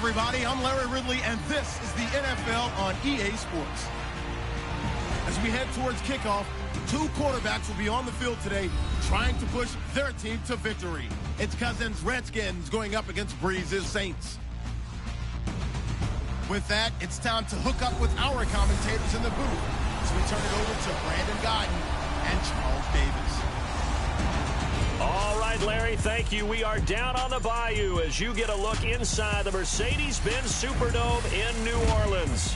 everybody. I'm Larry Ridley, and this is the NFL on EA Sports. As we head towards kickoff, two quarterbacks will be on the field today trying to push their team to victory. It's Cousins' Redskins going up against Breeze's Saints. With that, it's time to hook up with our commentators in the booth as we turn it over to Brandon Godden and Charles Davis. All right, Larry, thank you. We are down on the bayou as you get a look inside the Mercedes-Benz Superdome in New Orleans.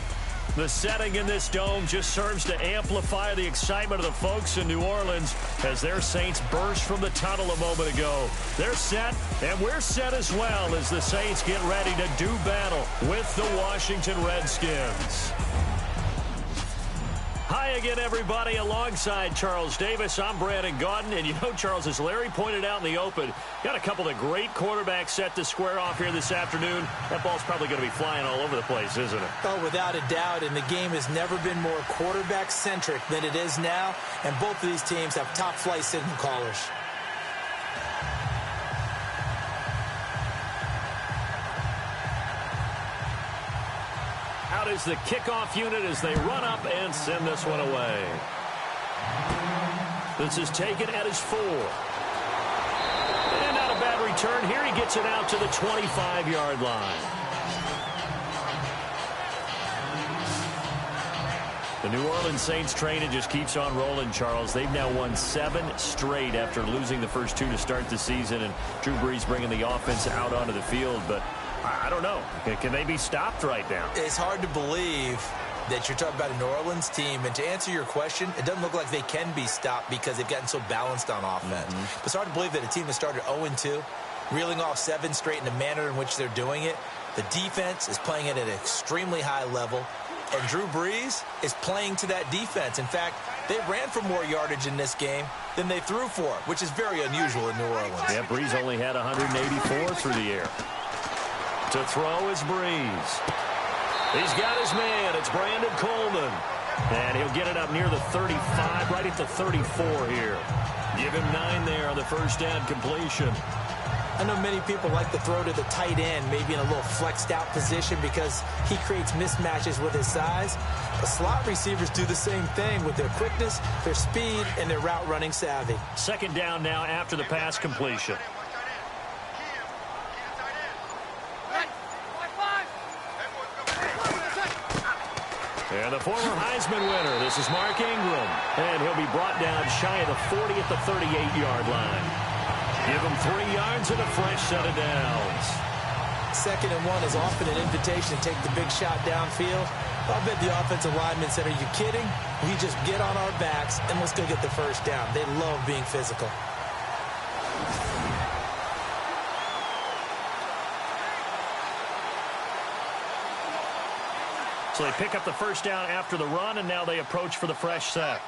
The setting in this dome just serves to amplify the excitement of the folks in New Orleans as their Saints burst from the tunnel a moment ago. They're set, and we're set as well as the Saints get ready to do battle with the Washington Redskins. Hi again, everybody. Alongside Charles Davis, I'm Brandon Godden. And you know, Charles, as Larry pointed out in the open, got a couple of great quarterbacks set to square off here this afternoon. That ball's probably going to be flying all over the place, isn't it? Oh, without a doubt. And the game has never been more quarterback-centric than it is now. And both of these teams have top-flight signal callers. Out is the kickoff unit as they run up and send this one away. This is taken at his 4. And not a bad return. Here he gets it out to the 25-yard line. The New Orleans Saints train just keeps on rolling, Charles. They've now won 7 straight after losing the first 2 to start the season, and Drew Brees bringing the offense out onto the field. But I don't know. Can they be stopped right now? It's hard to believe that you're talking about a New Orleans team. And to answer your question, it doesn't look like they can be stopped because they've gotten so balanced on offense. But it's hard to believe that a team that started 0-2, reeling off 7 straight in the manner in which they're doing it, the defense is playing it at an extremely high level. And Drew Brees is playing to that defense. In fact, they ran for more yardage in this game than they threw for, which is very unusual in New Orleans. Yeah, Brees only had 184 through the air. To throw is Brees. He's got his man. It's Brandon Coleman. And he'll get it up near the 35, right at the 34 here. Give him 9 there on the first down completion. I know many people like to throw to the tight end, maybe in a little flexed out position because he creates mismatches with his size. But slot receivers do the same thing with their quickness, their speed, and their route running savvy. Second down now after the pass completion. And the former Heisman winner, this is Mark Ingram. And he'll be brought down shy of the 40 at the 38-yard line. Give him 3 yards and a fresh set of downs. 2nd and 1 is often an invitation to take the big shot downfield. I'll bet the offensive lineman said, are you kidding? We just get on our backs and let's go get the first down. They love being physical. So they pick up the first down after the run, and now they approach for the fresh set.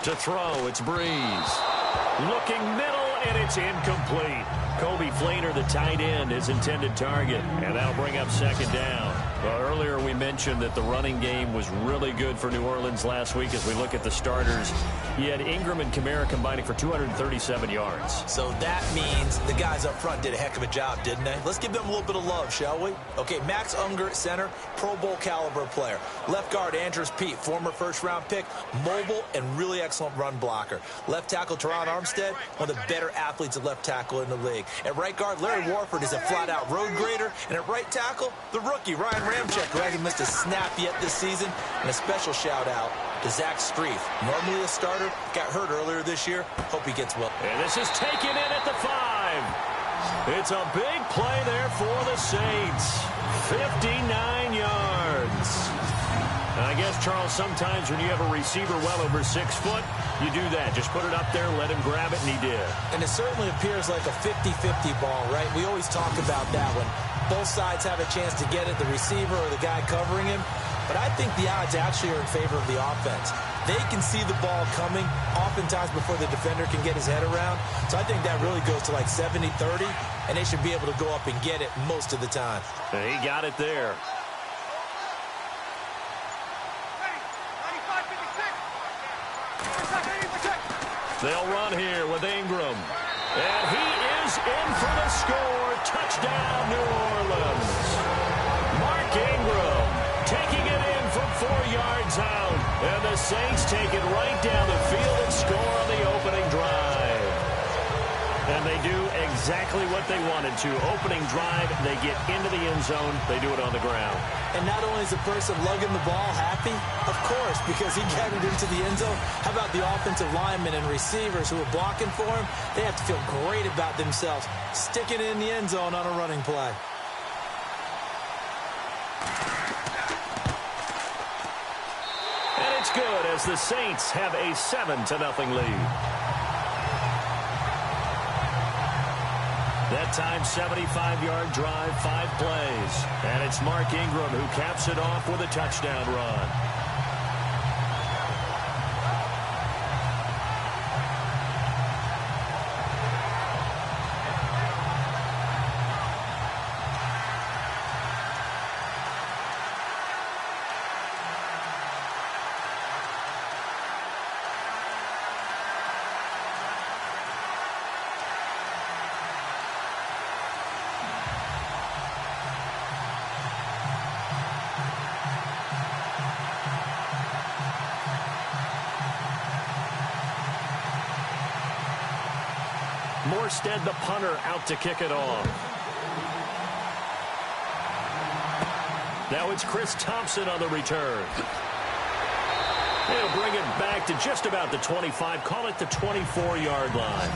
To throw, it's Brees. Looking middle, and it's incomplete. Kobe Flainer, the tight end, his intended target, and that'll bring up second down. Well, earlier we mentioned that the running game was really good for New Orleans last week as we look at the starters. You had Ingram and Kamara combining for 237 yards. So that means the guys up front did a heck of a job, didn't they? Let's give them a little bit of love, shall we? Okay, Max Unger at center, Pro Bowl caliber player. Left guard, Andrews Pete, former first-round pick, mobile and really excellent run blocker. Left tackle, Teron Armstead, one of the better athletes at left tackle in the league. At right guard, Larry Warford is a flat-out road grader. And at right tackle, the rookie, Ryan Ramczyk, who hasn't missed a snap yet this season. And a special shout-out to Zach Strief. Normally a starter, got hurt earlier this year. Hope he gets well. And this is taken in at the 5. It's a big play there for the Saints. 59 yards. And I guess, Charles, sometimes when you have a receiver well over 6 foot, you do that. Just put it up there, let him grab it, and he did. And it certainly appears like a 50-50 ball, right? We always talk about that one. Both sides have a chance to get it, the receiver or the guy covering him. But I think the odds actually are in favor of the offense. They can see the ball coming oftentimes before the defender can get his head around. So I think that really goes to like 70-30, and they should be able to go up and get it most of the time. And he got it there. They'll run here with Ingram. And he is in for the score. Touchdown, New Orleans. Mark Ingram taking it in from 4 yards out. And the Saints take it right down the field and score on the opening drive. And they do exactly what they wanted to. Opening drive, they get into the end zone. They do it on the ground. And not only is the person lugging the ball happy, of course, because he got it into the end zone. How about the offensive linemen and receivers who are blocking for him? They have to feel great about themselves, sticking it in the end zone on a running play. And it's good as the Saints have a 7-0 lead. That time, 75-yard drive, 5 plays. And it's Mark Ingram who caps it off with a touchdown run. Morstead, the punter, out to kick it off. Now it's Chris Thompson on the return. He'll bring it back to just about the 25. Call it the 24-yard line.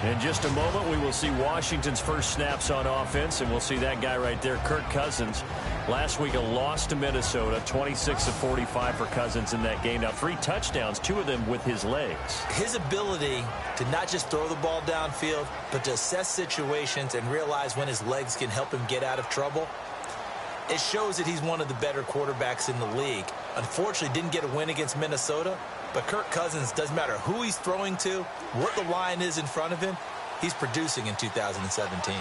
In just a moment, we will see Washington's first snaps on offense, and we'll see that guy right there, Kirk Cousins. Last week, a loss to Minnesota, 26-45 for Cousins in that game. Now, 3 touchdowns, 2 of them with his legs. His ability to not just throw the ball downfield, but to assess situations and realize when his legs can help him get out of trouble, it shows that he's one of the better quarterbacks in the league. Unfortunately, didn't get a win against Minnesota, but Kirk Cousins, doesn't matter who he's throwing to, what the line is in front of him, he's producing in 2017.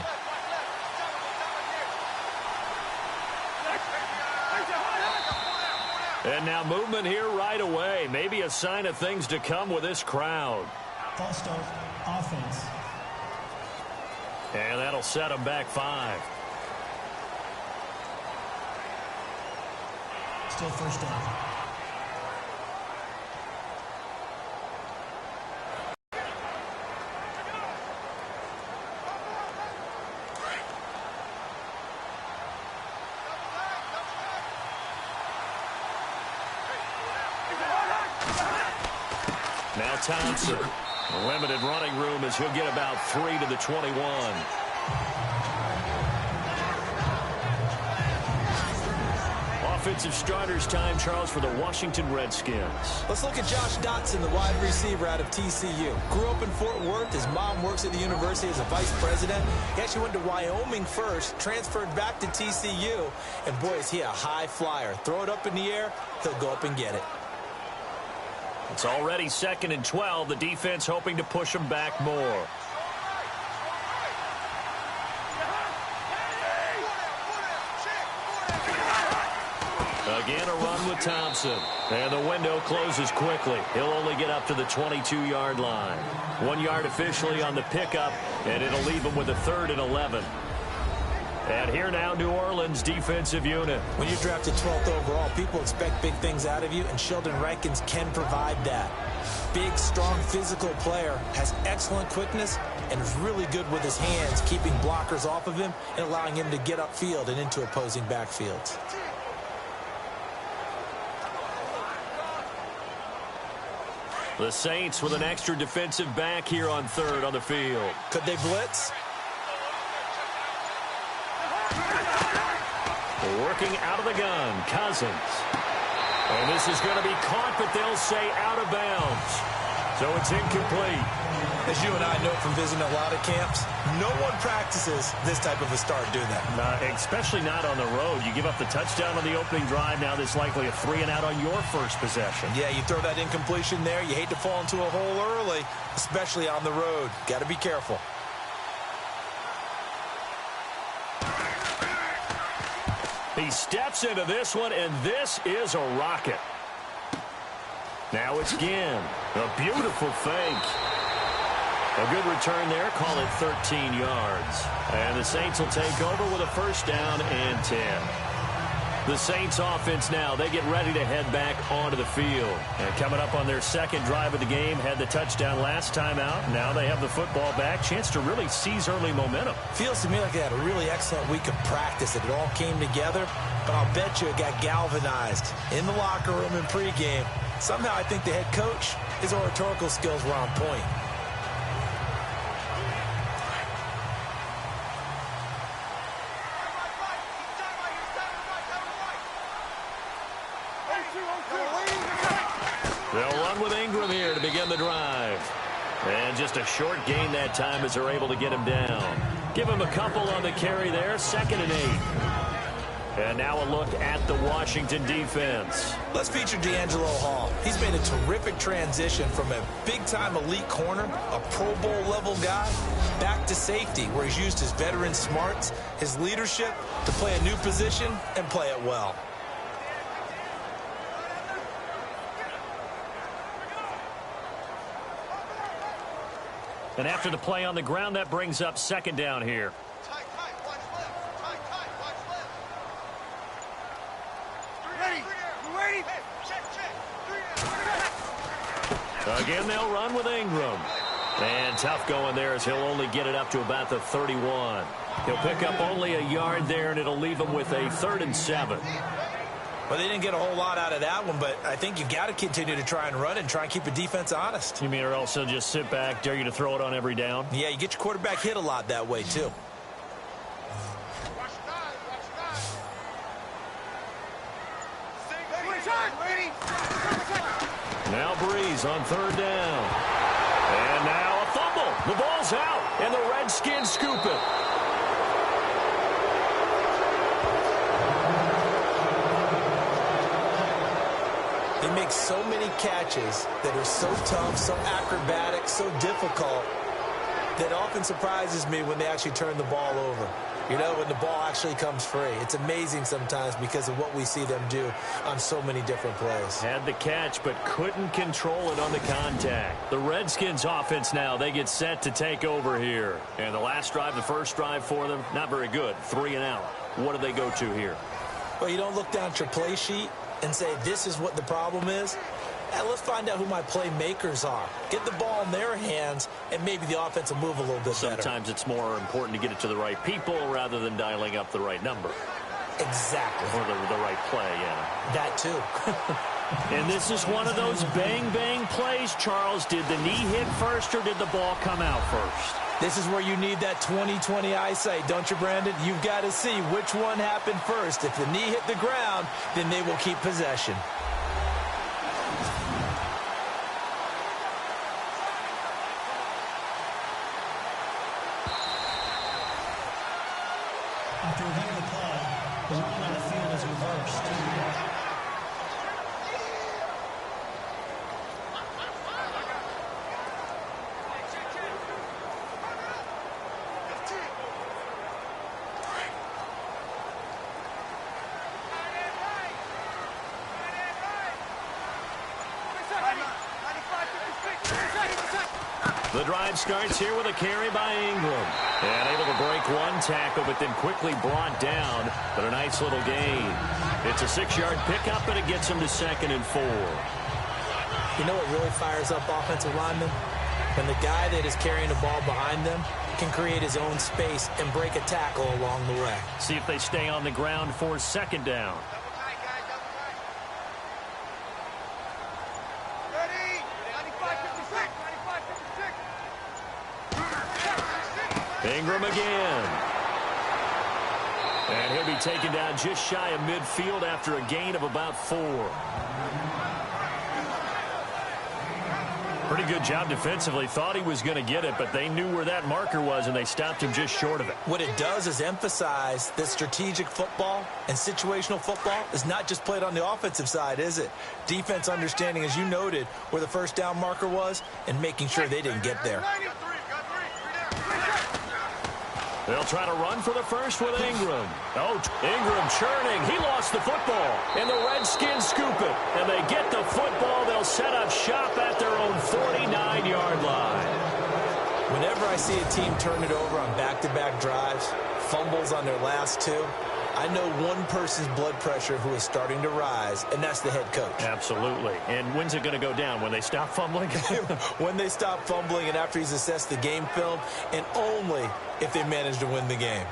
And now movement here right away. Maybe a sign of things to come with this crowd. False start, offense. And that'll set them back 5. Still first down. Now Thompson, limited running room as he'll get about 3 to the 21. Offensive starters time, Charles, for the Washington Redskins. Let's look at Josh Dotson, the wide receiver out of TCU. Grew up in Fort Worth. His mom works at the university as a vice president. He actually went to Wyoming first, transferred back to TCU, and boy, is he a high flyer. Throw it up in the air, he'll go up and get it. It's already 2nd and 12. The defense hoping to push them back more. Again, a run with Thompson. And the window closes quickly. He'll only get up to the 22-yard line. 1 yard officially on the pickup, and it'll leave him with a 3rd and 11. And here now, New Orleans defensive unit. When you're drafted 12th overall, people expect big things out of you, and Sheldon Rankins can provide that. Big, strong, physical player, has excellent quickness, and is really good with his hands, keeping blockers off of him and allowing him to get upfield and into opposing backfields. The Saints with an extra defensive back here on 3rd on the field. Could they blitz? Working out of the gun, Cousins. And this is going to be caught, but they'll say out of bounds. So it's incomplete. As you and I know from visiting a lot of camps, no one practices this type of a start, do they? Especially not on the road. You give up the touchdown on the opening drive. Now there's likely a 3-and-out on your first possession. Yeah, you throw that incompletion there. You hate to fall into a hole early, especially on the road. Got to be careful. He steps into this one, and this is a rocket. Now it's Ginn. A beautiful fake. A good return there. Call it 13 yards. And the Saints will take over with a first down and 10. The Saints offense now, they get ready to head back onto the field. And coming up on their second drive of the game, had the touchdown last time out. Now they have the football back. Chance to really seize early momentum. Feels to me like they had a really excellent week of practice. It all came together, but I'll bet you it got galvanized in the locker room in pregame. Somehow I think the head coach, his oratorical skills were on point. They'll run with Ingram here to begin the drive. And just a short gain that time as they're able to get him down. Give him a couple on the carry there, 2nd and 8. And now a look at the Washington defense. Let's feature D'Angelo Hall. He's made a terrific transition from a big-time elite corner, a Pro Bowl-level guy, back to safety, where he's used his veteran smarts, his leadership, to play a new position and play it well. And after the play on the ground, that brings up 2nd down here. Again, they'll run with Ingram. And tough going there as he'll only get it up to about the 31. He'll pick up only a yard there, and it'll leave him with a 3rd and 7. Well, they didn't get a whole lot out of that one, but I think you've got to continue to try and run and try and keep the defense honest. You mean or also just sit back, dare you to throw it on every down? Yeah, you get your quarterback hit a lot that way, too. Now Breeze on 3rd down. And now a fumble. The ball's out, and the Redskins scoop it. They make so many catches that are so tough, so acrobatic, so difficult, that often surprises me when they actually turn the ball over. You know, when the ball actually comes free. It's amazing sometimes because of what we see them do on so many different plays. Had the catch, but couldn't control it on the contact. The Redskins offense now, they get set to take over here. And the last drive, the first drive for them, not very good. 3 and out. What do they go to here? Well, you don't look down at your play sheet and say, this is what the problem is. Let's find out who my playmakers are. Get the ball in their hands, and maybe the offense will move a little bit better. Sometimes it's more important to get it to the right people rather than dialing up the right number. Exactly. Or the right play, yeah. That, too. And this is one of those bang-bang plays, Charles. Did the knee hit first, or did the ball come out first? This is where you need that 20/20 eyesight, don't you, Brandon? You've got to see which one happened first. If the knee hit the ground, then they will keep possession. After reviewing the play, the line on the field is reversed. The drive starts here with a carry by Ingram. And able to break one tackle, but then quickly brought down. But a nice little gain. It's a 6-yard pickup, and it gets him to 2nd and 4. You know what really fires up offensive linemen? When the guy that is carrying the ball behind them can create his own space and break a tackle along the way. See if they stay on the ground for 2nd down. Ingram again. And he'll be taken down just shy of midfield after a gain of about 4. Pretty good job defensively. Thought he was going to get it, but they knew where that marker was, and they stopped him just short of it. What it does is emphasize that strategic football and situational football is not just played on the offensive side, is it? Defense understanding, as you noted, where the first down marker was and making sure they didn't get there. They'll try to run for the first with Ingram. Oh, Ingram churning. He lost the football. And the Redskins scoop it. And they get the football. They'll set up I see a team turn it over on back-to-back drives, fumbles on their last two, I know one person's blood pressure who is starting to rise, and that's the head coach. Absolutely. And when's it going to go down? When they stop fumbling? When they stop fumbling and after he's assessed the game film, and only if they manage to win the game.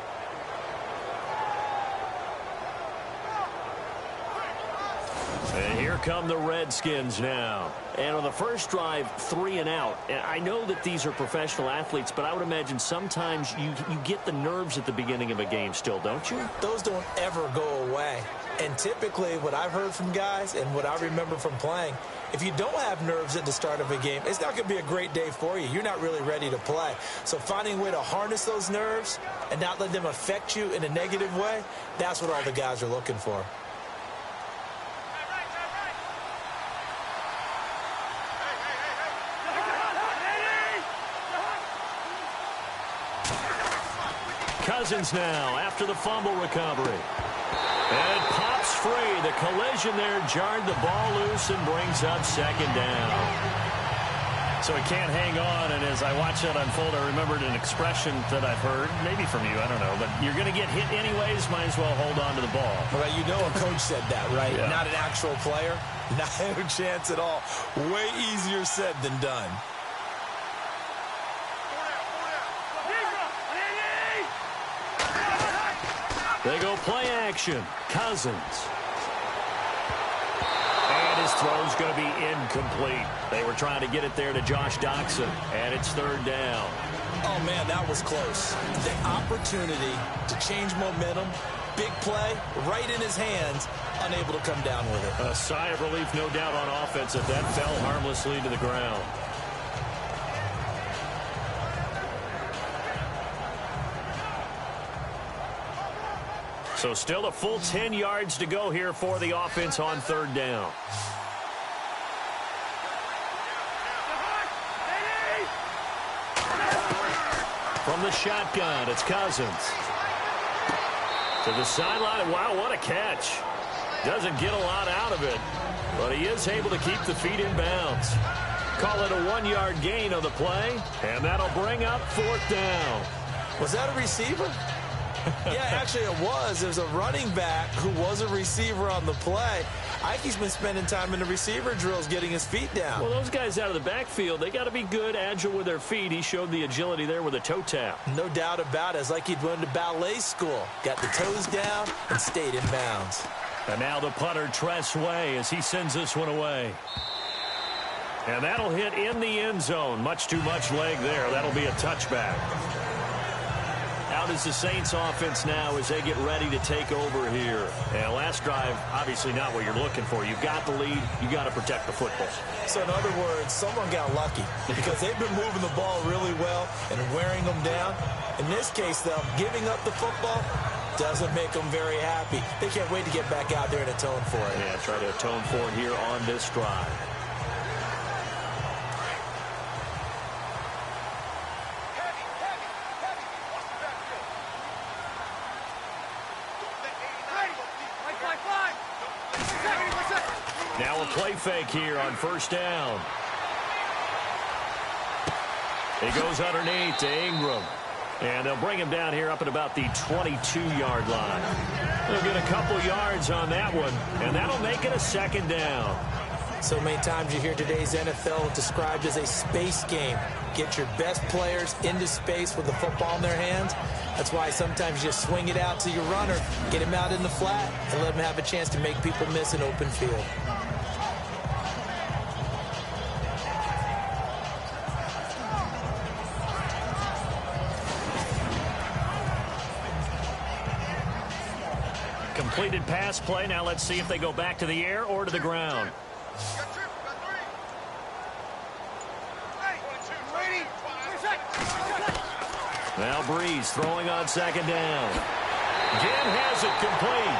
And here come the Redskins now. And on the first drive, 3 and out. And I know that these are professional athletes, but I would imagine sometimes you get the nerves at the beginning of a game still, don't you? Those don't ever go away. And typically what I've heard from guys and what I remember from playing, if you don't have nerves at the start of a game, it's not going to be a great day for you. You're not really ready to play. So finding a way to harness those nerves and not let them affect you in a negative way, that's what all the guys are looking for. Cousins now after the fumble recovery. And it pops free. The collision there jarred the ball loose and brings up second down. So he can't hang on, and as I watch that unfold, I remembered an expression that I've heard, maybe from you, I don't know, but you're going to get hit anyways, might as well hold on to the ball. Well, you know a coach said that, right? Yeah. Not an actual player. Not a chance at all. Way easier said than done. They go play action. Cousins. And his throw's going to be incomplete. They were trying to get it there to Josh Dotson, and it's third down. Oh, man, that was close. The opportunity to change momentum, big play, right in his hands, unable to come down with it. A sigh of relief, no doubt, on offense if that fell harmlessly to the ground. So still a full 10 yards to go here for the offense on third down. From the shotgun, it's Cousins. To the sideline. Wow, what a catch. Doesn't get a lot out of it, but he is able to keep the feet in bounds. Call it a 1-yard gain on the play, and that'll bring up fourth down. Was that a receiver? Yeah, actually it was. There's a running back who was a receiver on the play. I think he's been spending time in the receiver drills getting his feet down. Well, those guys out of the backfield, they got to be good, agile with their feet. He showed the agility there with a toe tap. No doubt about it. It's like he'd went to ballet school. Got the toes down and stayed in bounds. And now the punter, Tress Way, as he sends this one away. And that'll hit in the end zone. Much too much leg there. That'll be a touchback. Out is the Saints offense now as they get ready to take over here. And last drive, obviously not what you're looking for. You've got the lead. You got to protect the football. So in other words, someone got lucky because they've been moving the ball really well and wearing them down. In this case, though, giving up the football doesn't make them very happy. They can't wait to get back out there and atone for it. Yeah, try to atone for it here on this drive. Now a play fake here on first down. He goes underneath to Ingram. And they'll bring him down here up at about the 22-yard line. They'll get a couple yards on that one, and that'll make it a second down. So many times you hear today's NFL described as a space game. Get your best players into space with the football in their hands. That's why sometimes you just swing it out to your runner, get him out in the flat, and let him have a chance to make people miss an open field. Completed pass play. Now let's see if they go back to the air or to the ground. Now Breeze throwing on second down. Ginn has it complete.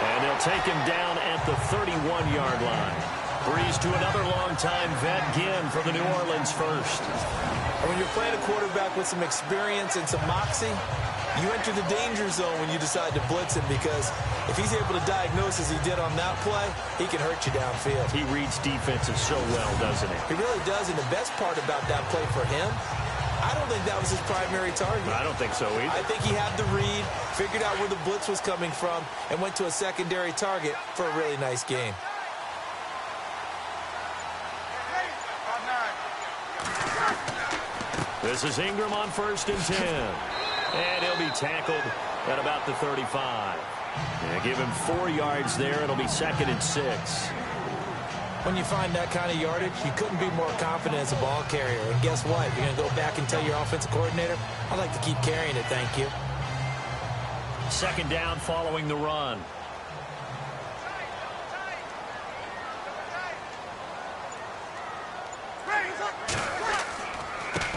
And they'll take him down at the 31-yard line. Breeze to another long-time vet, Ginn, for the New Orleans first. When you're playing a quarterback with some experience and some moxie, you enter the danger zone when you decide to blitz him, because if he's able to diagnose as he did on that play, he can hurt you downfield. He reads defenses so well, doesn't he? He really does, and the best part about that play for him, I don't think that was his primary target. I don't think so either. I think he had the read, figured out where the blitz was coming from, and went to a secondary target for a really nice gain. This is Ingram on 1st and 10. And he'll be tackled at about the 35. Yeah, give him 4 yards there. It'll be 2nd and 6. When you find that kind of yardage, you couldn't be more confident as a ball carrier. And guess what? You're going to go back and tell your offensive coordinator, I'd like to keep carrying it, thank you. 2nd down following the run.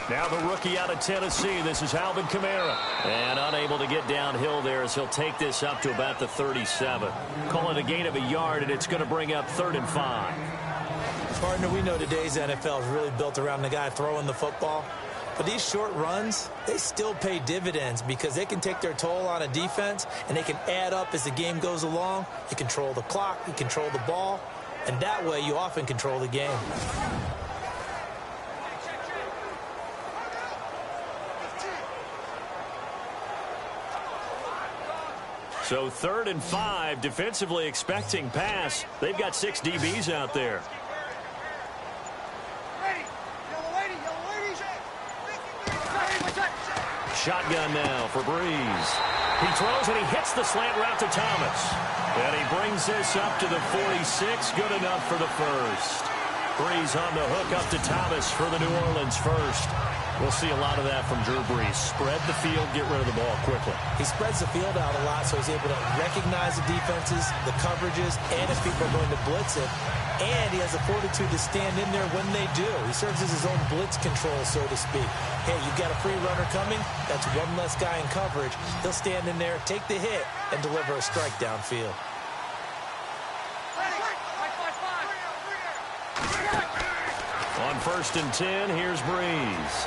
Now the rookie out of Tennessee. This is Alvin Kamara. And unable to get downhill there as he'll take this up to about the 37. Call it a gain of a yard, and it's going to bring up 3rd and 5. Partner, we know today's NFL is really built around the guy throwing the football. But these short runs, they still pay dividends because they can take their toll on a defense, and they can add up as the game goes along. You control the clock, you control the ball, and that way you often control the game. So 3rd and 5, defensively expecting pass. They've got 6 DBs out there. Shotgun now for Breeze. He throws and he hits the slant route to Thomas. And he brings this up to the 46. Good enough for the first. Breeze on the hook up to Thomas for the New Orleans first. We'll see a lot of that from Drew Brees. Spread the field, get rid of the ball quickly. He spreads the field out a lot, so he's able to recognize the defenses, the coverages, and if people are going to blitz it. And he has the fortitude to stand in there when they do. He serves as his own blitz control, so to speak. Hey, you've got a free runner coming. That's one less guy in coverage. He'll stand in there, take the hit, and deliver a strike downfield. On 1st and 10, here's Breeze.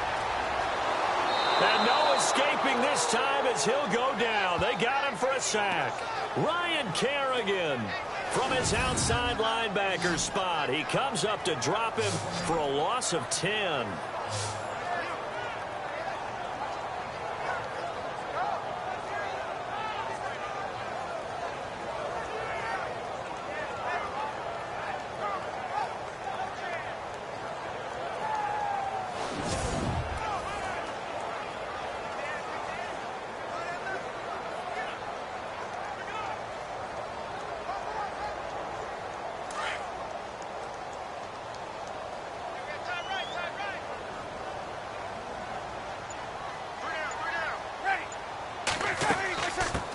And no escaping this time as he'll go down. They got him for a sack. Ryan Kerrigan from his outside linebacker spot. He comes up to drop him for a loss of 10.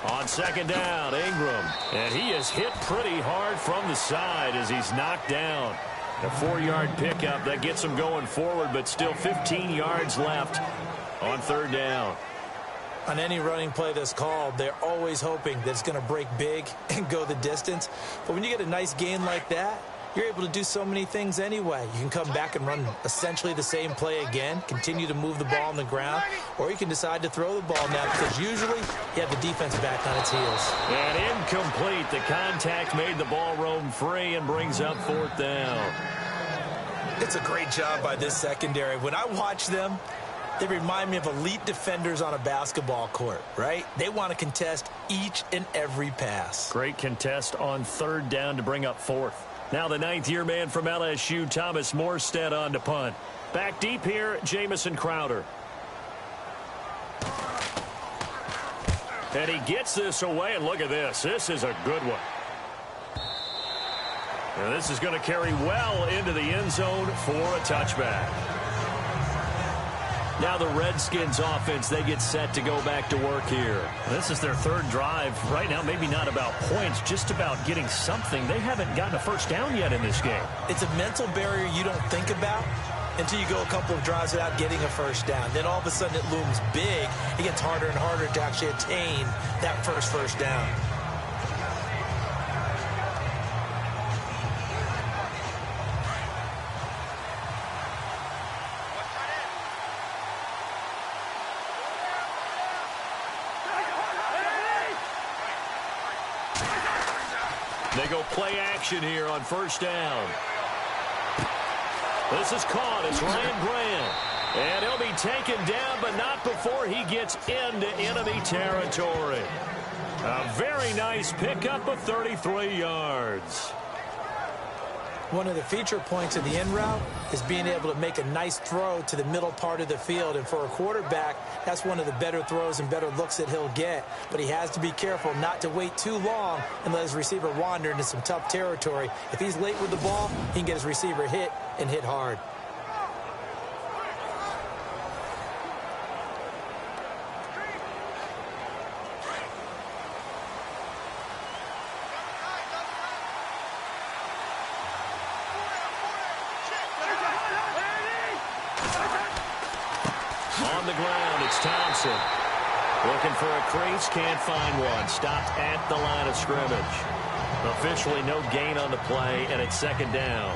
On 2nd down, Ingram. And he is hit pretty hard from the side as he's knocked down. A 4-yard pickup that gets him going forward, but still 15 yards left on 3rd down. On any running play that's called, they're always hoping that it's going to break big and go the distance. But when you get a nice gain like that, you're able to do so many things anyway. You can come back and run essentially the same play again, continue to move the ball on the ground, or you can decide to throw the ball now because usually you have the defense back on its heels. And incomplete. The contact made the ball roam free and brings up 4th down. It's a great job by this secondary. When I watch them, they remind me of elite defenders on a basketball court, right? They want to contest each and every pass. Great contest on 3rd down to bring up 4th. Now the 9th-year man from LSU, Thomas Morstead, on to punt. Back deep here, Jamison Crowder. And he gets this away, and look at this. This is a good one. And this is going to carry well into the end zone for a touchback. Now the Redskins offense, they get set to go back to work here. This is their 3rd drive. Right now, maybe not about points, just about getting something. They haven't gotten a first down yet in this game. It's a mental barrier you don't think about until you go a couple of drives without getting a first down. Then all of a sudden it looms big. It gets harder and harder to actually attain that first down. They go play action here on 1st down. This is caught. It's Ryan Grant. And he'll be taken down, but not before he gets into enemy territory. A very nice pickup of 33 yards. One of the feature points of the in route is being able to make a nice throw to the middle part of the field. And for a quarterback, that's one of the better throws and better looks that he'll get. But he has to be careful not to wait too long and let his receiver wander into some tough territory. If he's late with the ball, he can get his receiver hit and hit hard. On the ground, it's Thompson. Looking for a crease, can't find one. Stopped at the line of scrimmage. Officially no gain on the play, and it's second down.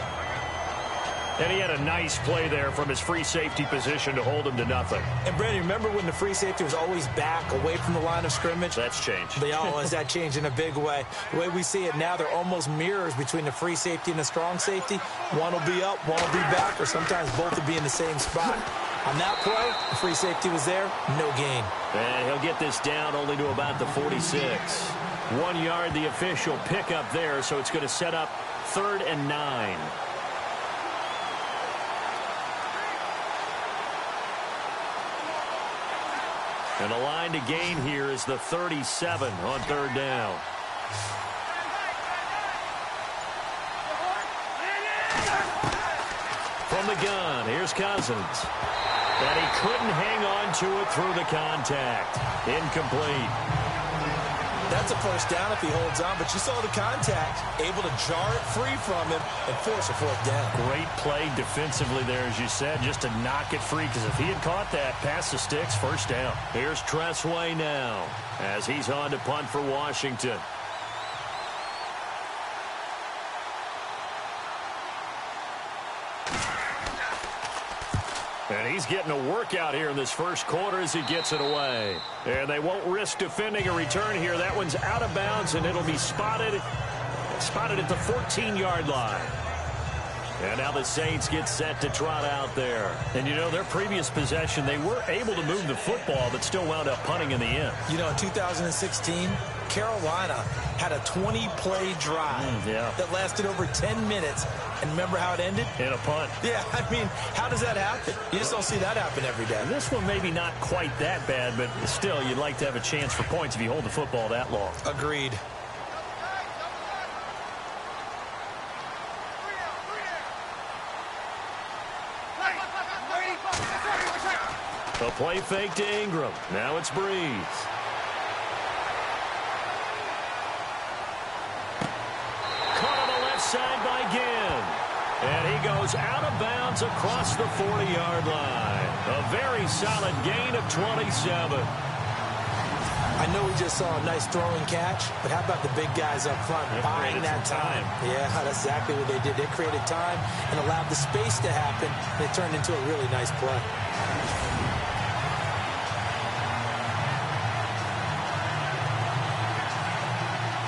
And he had a nice play there from his free safety position to hold him to nothing. And, Brandon, remember when the free safety was always back, away from the line of scrimmage? That's changed. That changed in a big way. The way we see it now, they're almost mirrors between the free safety and the strong safety. One will be up, one will be back, or sometimes both will be in the same spot. On that play, the free safety was there, no gain. And he'll get this down only to about the 46. 1 yard, the official pickup there, so it's going to set up 3rd and 9. And the line to gain here is the 37 on 3rd down. From the gun, here's Cousins. And he couldn't hang on to it through the contact. Incomplete. That's a first down if he holds on, but you saw the contact. Able to jar it free from him and force a 4th down. Great play defensively there, as you said, just to knock it free, because if he had caught that, past the sticks, first down. Here's Tressway now as he's on to punt for Washington. And he's getting a workout here in this first quarter as he gets it away. And they won't risk defending a return here. That one's out of bounds, and it'll be spotted at the 14-yard line. And now the Saints get set to trot out there. And, you know, their previous possession, they were able to move the football, but still wound up punting in the end. You know, in 2016, Carolina had a 20-play drive that lasted over 10 minutes. And remember how it ended? In a punt. Yeah, I mean, how does that happen? You just don't see that happen every day. And this one maybe not quite that bad, but still, you'd like to have a chance for points if you hold the football that long. Agreed. A play fake to Ingram. Now it's Breeze. Caught on the left side by Ginn. And he goes out of bounds across the 40-yard line. A very solid gain of 27. I know we just saw a nice throwing catch, but how about the big guys up front buying that time? Yeah, that's exactly what they did. They created time and allowed the space to happen, and it turned into a really nice play.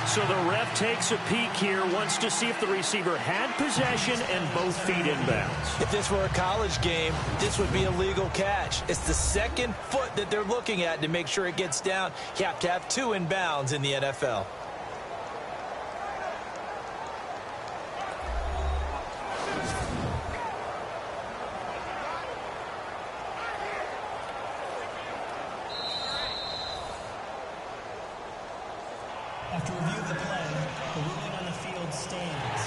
So the ref takes a peek here, wants to see if the receiver had possession and both feet inbounds. If this were a college game, this would be a legal catch. It's the second foot that they're looking at to make sure it gets down. You have to have 2 inbounds in the NFL. After review of the play, the ruling on the field stands.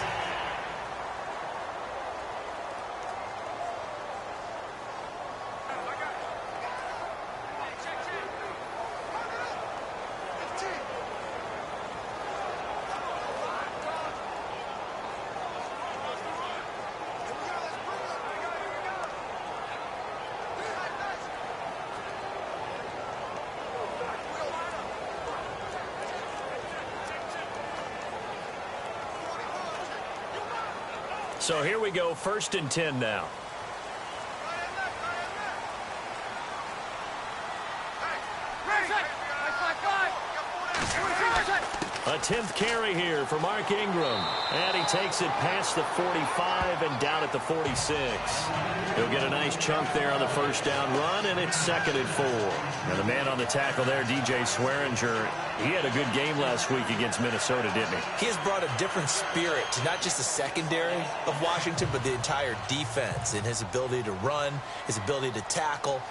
So here we go, 1st and 10 now. A 10th carry here for Mark Ingram. And he takes it past the 45 and down at the 46. He'll get a nice chunk there on the first down run, and it's 2nd and 4. And the man on the tackle there, DJ Swearinger, he had a good game last week against Minnesota, didn't he? He has brought a different spirit to not just the secondary of Washington, but the entire defense, and his ability to run, his ability to tackle,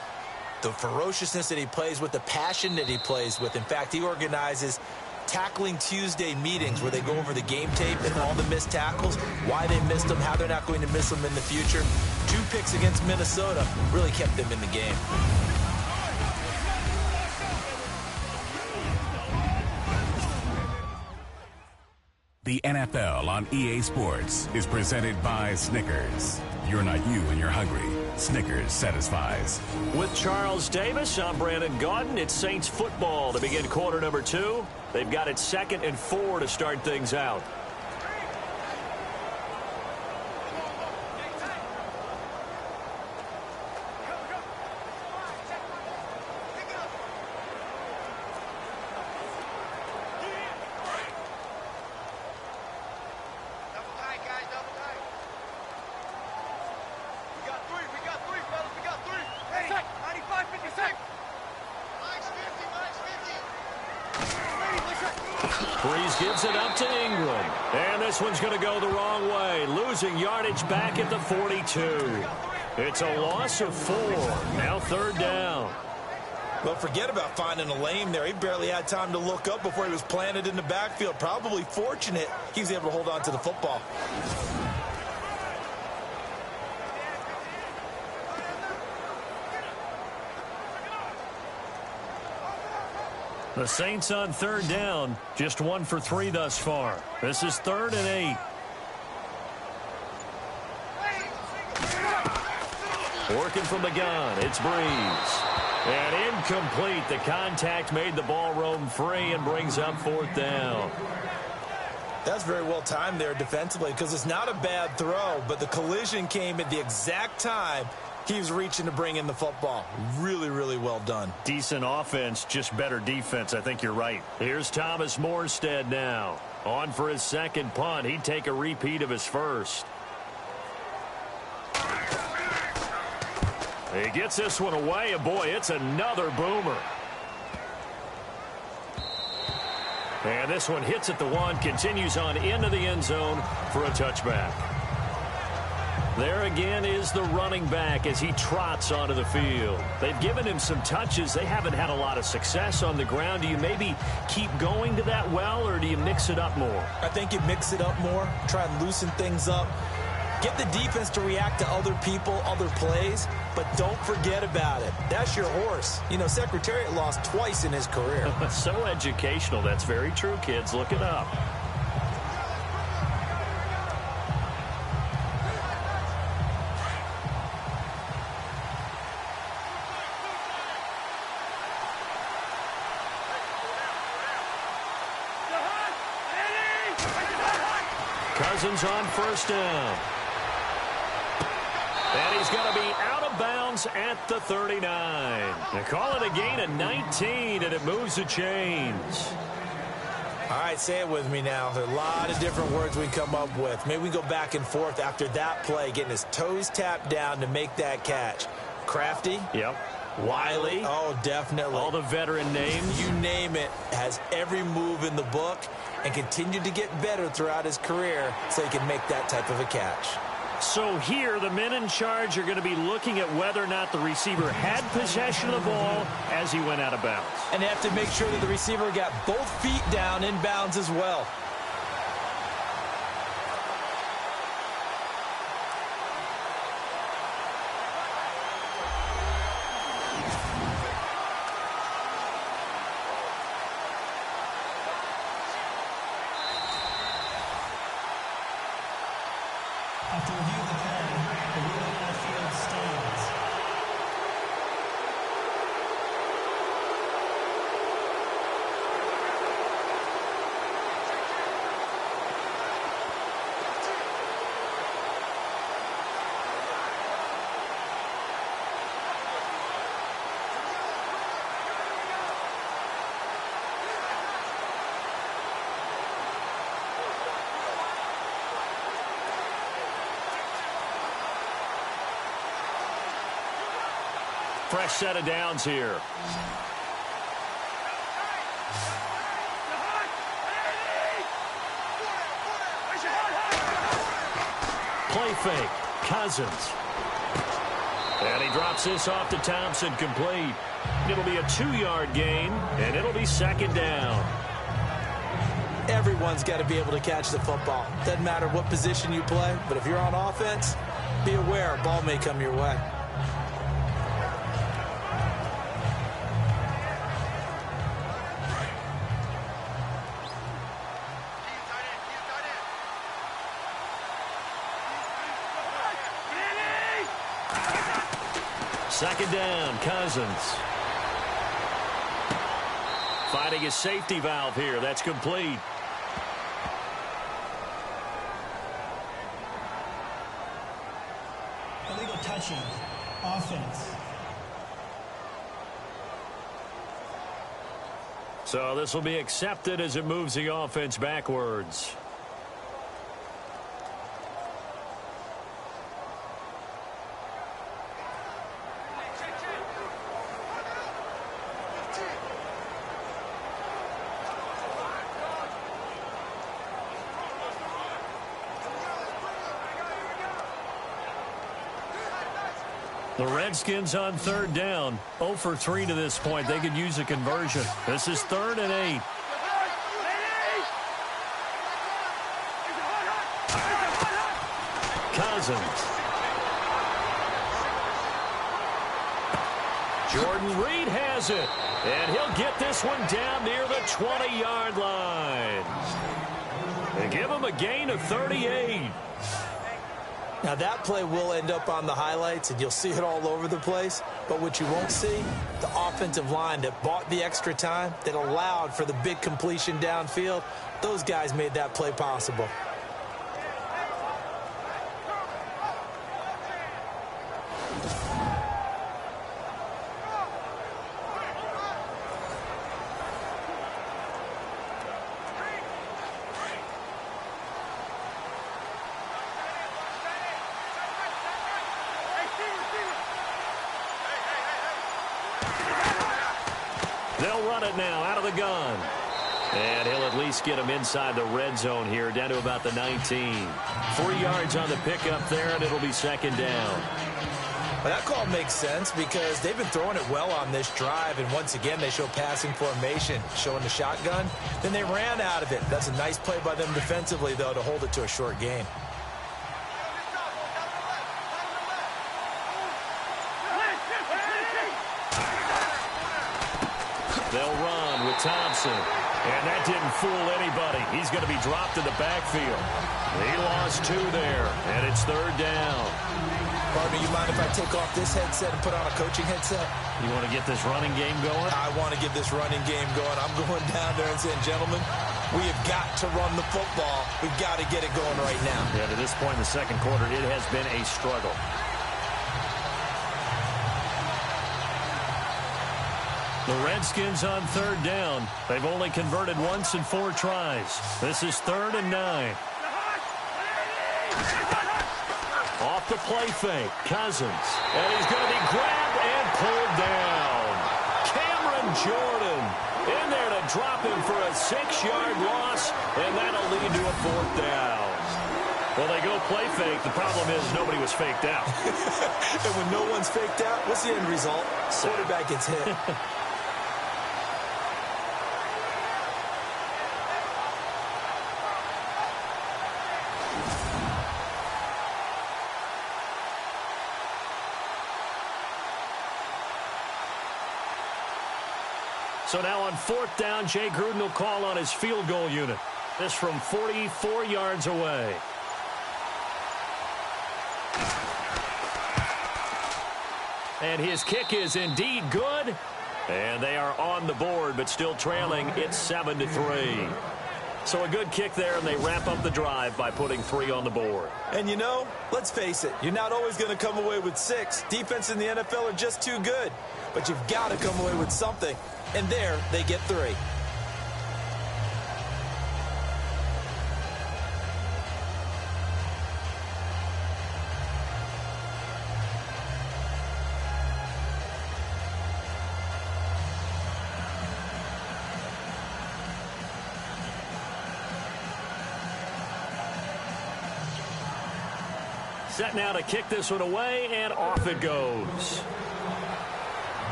the ferociousness that he plays with, the passion that he plays with. In fact, he organizes Tackling Tuesday meetings where they go over the game tape and all the missed tackles, why they missed them, how they're not going to miss them in the future. 2 picks against Minnesota really kept them in the game. The NFL on EA Sports is presented by Snickers. You're not you when you're hungry. Snickers satisfies. With Charles Davis, I'm Brandon Gaudin. It's Saints football to begin quarter number 2. They've got it 2nd and 4 to start things out. Gives it up to Ingram. And this one's going to go the wrong way. Losing yardage back at the 42. It's a loss of 4. Now 3rd down. Well, forget about finding a lane there. He barely had time to look up before he was planted in the backfield. Probably fortunate he was able to hold on to the football. The Saints on 3rd down, just 1 for 3 thus far. This is 3rd and 8. Working from the gun, it's Breeze. And incomplete. The contact made the ball roam free and brings up 4th down. That's very well timed there defensively because it's not a bad throw, but the collision came at the exact time he was reaching to bring in the football. Really, really well done. Decent offense, just better defense. I think you're right. Here's Thomas Morstead now. On for his 2nd punt. He'd take a repeat of his first. He gets this one away, and boy, it's another boomer. And this one hits at the 1, continues on into the end zone for a touchback. There again is the running back as he trots onto the field. They've given him some touches. They haven't had a lot of success on the ground. Do you maybe keep going to that well, or do you mix it up more? I think you mix it up more, try and loosen things up. Get the defense to react to other people, other plays, but don't forget about it. That's your horse. You know, Secretariat lost twice in his career. So educational. That's very true, kids. Look it up. Cousins on 1st down. And he's going to be out of bounds at the 39. They call it a gain of 19, and it moves the chains. All right, say it with me now. There are a lot of different words we come up with. Maybe we go back and forth after that play, getting his toes tapped down to make that catch. Crafty. Yep. Wiley. Oh, definitely. All the veteran names. You name it. Has every move in the book and continued to get better throughout his career so he can make that type of a catch. So here, the men in charge are going to be looking at whether or not the receiver had possession of the ball as he went out of bounds. And they have to make sure that the receiver got both feet down in bounds as well. After review of the play, the ruling on the field stands. Fresh set of downs here. Play fake. Cousins. And he drops this off to Thompson, complete. It'll be a 2-yard gain, and it'll be second down. Everyone's got to be able to catch the football. Doesn't matter what position you play, but if you're on offense, be aware a ball may come your way. Second down, Cousins. Finding his safety valve here. That's complete. Illegal touching. Offense. So this will be accepted as it moves the offense backwards. The Redskins on third down, 0 for 3 to this point. They could use a conversion. This is 3rd and 8. Cousins. Jordan Reed has it. And he'll get this one down near the 20-yard line. They give him a gain of 38. Now, that play will end up on the highlights, and you'll see it all over the place. But what you won't see, the offensive line that bought the extra time, that allowed for the big completion downfield, those guys made that play possible. They'll run it now out of the gun. And he'll at least get him inside the red zone here, down to about the 19. 3 yards on the pickup there, and it'll be second down. Well, that call makes sense because they've been throwing it well on this drive, and once again they show passing formation, showing the shotgun. Then they ran out of it. That's a nice play by them defensively, though, to hold it to a short gain. They'll run with Thompson. And that didn't fool anybody. He's going to be dropped in the backfield. He lost 2 there, and it's 3rd down. Barbie, you mind if I take off this headset and put on a coaching headset? You want to get this running game going? I want to get this running game going. I'm going down there and saying, gentlemen, we have got to run the football. We've got to get it going right now. Yeah, to this point in the second quarter, it has been a struggle. The Redskins on 3rd down. They've only converted once in 4 tries. This is 3rd and 9. Off the play fake, Cousins. And he's going to be grabbed and pulled down. Cameron Jordan in there to drop him for a 6-yard loss, and that'll lead to a 4th down. Well, they go play fake. The problem is nobody was faked out. And when no one's faked out, what's the end result? Quarterback gets hit. So now on 4th down, Jay Gruden will call on his field goal unit. This from 44 yards away. And his kick is indeed good. And they are on the board, but still trailing. It's 7-3. So a good kick there, and they wrap up the drive by putting 3 on the board. And you know, let's face it, you're not always going to come away with 6. Defense in the NFL are just too good. But you've got to come away with something. And there, they get 3. set now to kick this one away, and off it goes.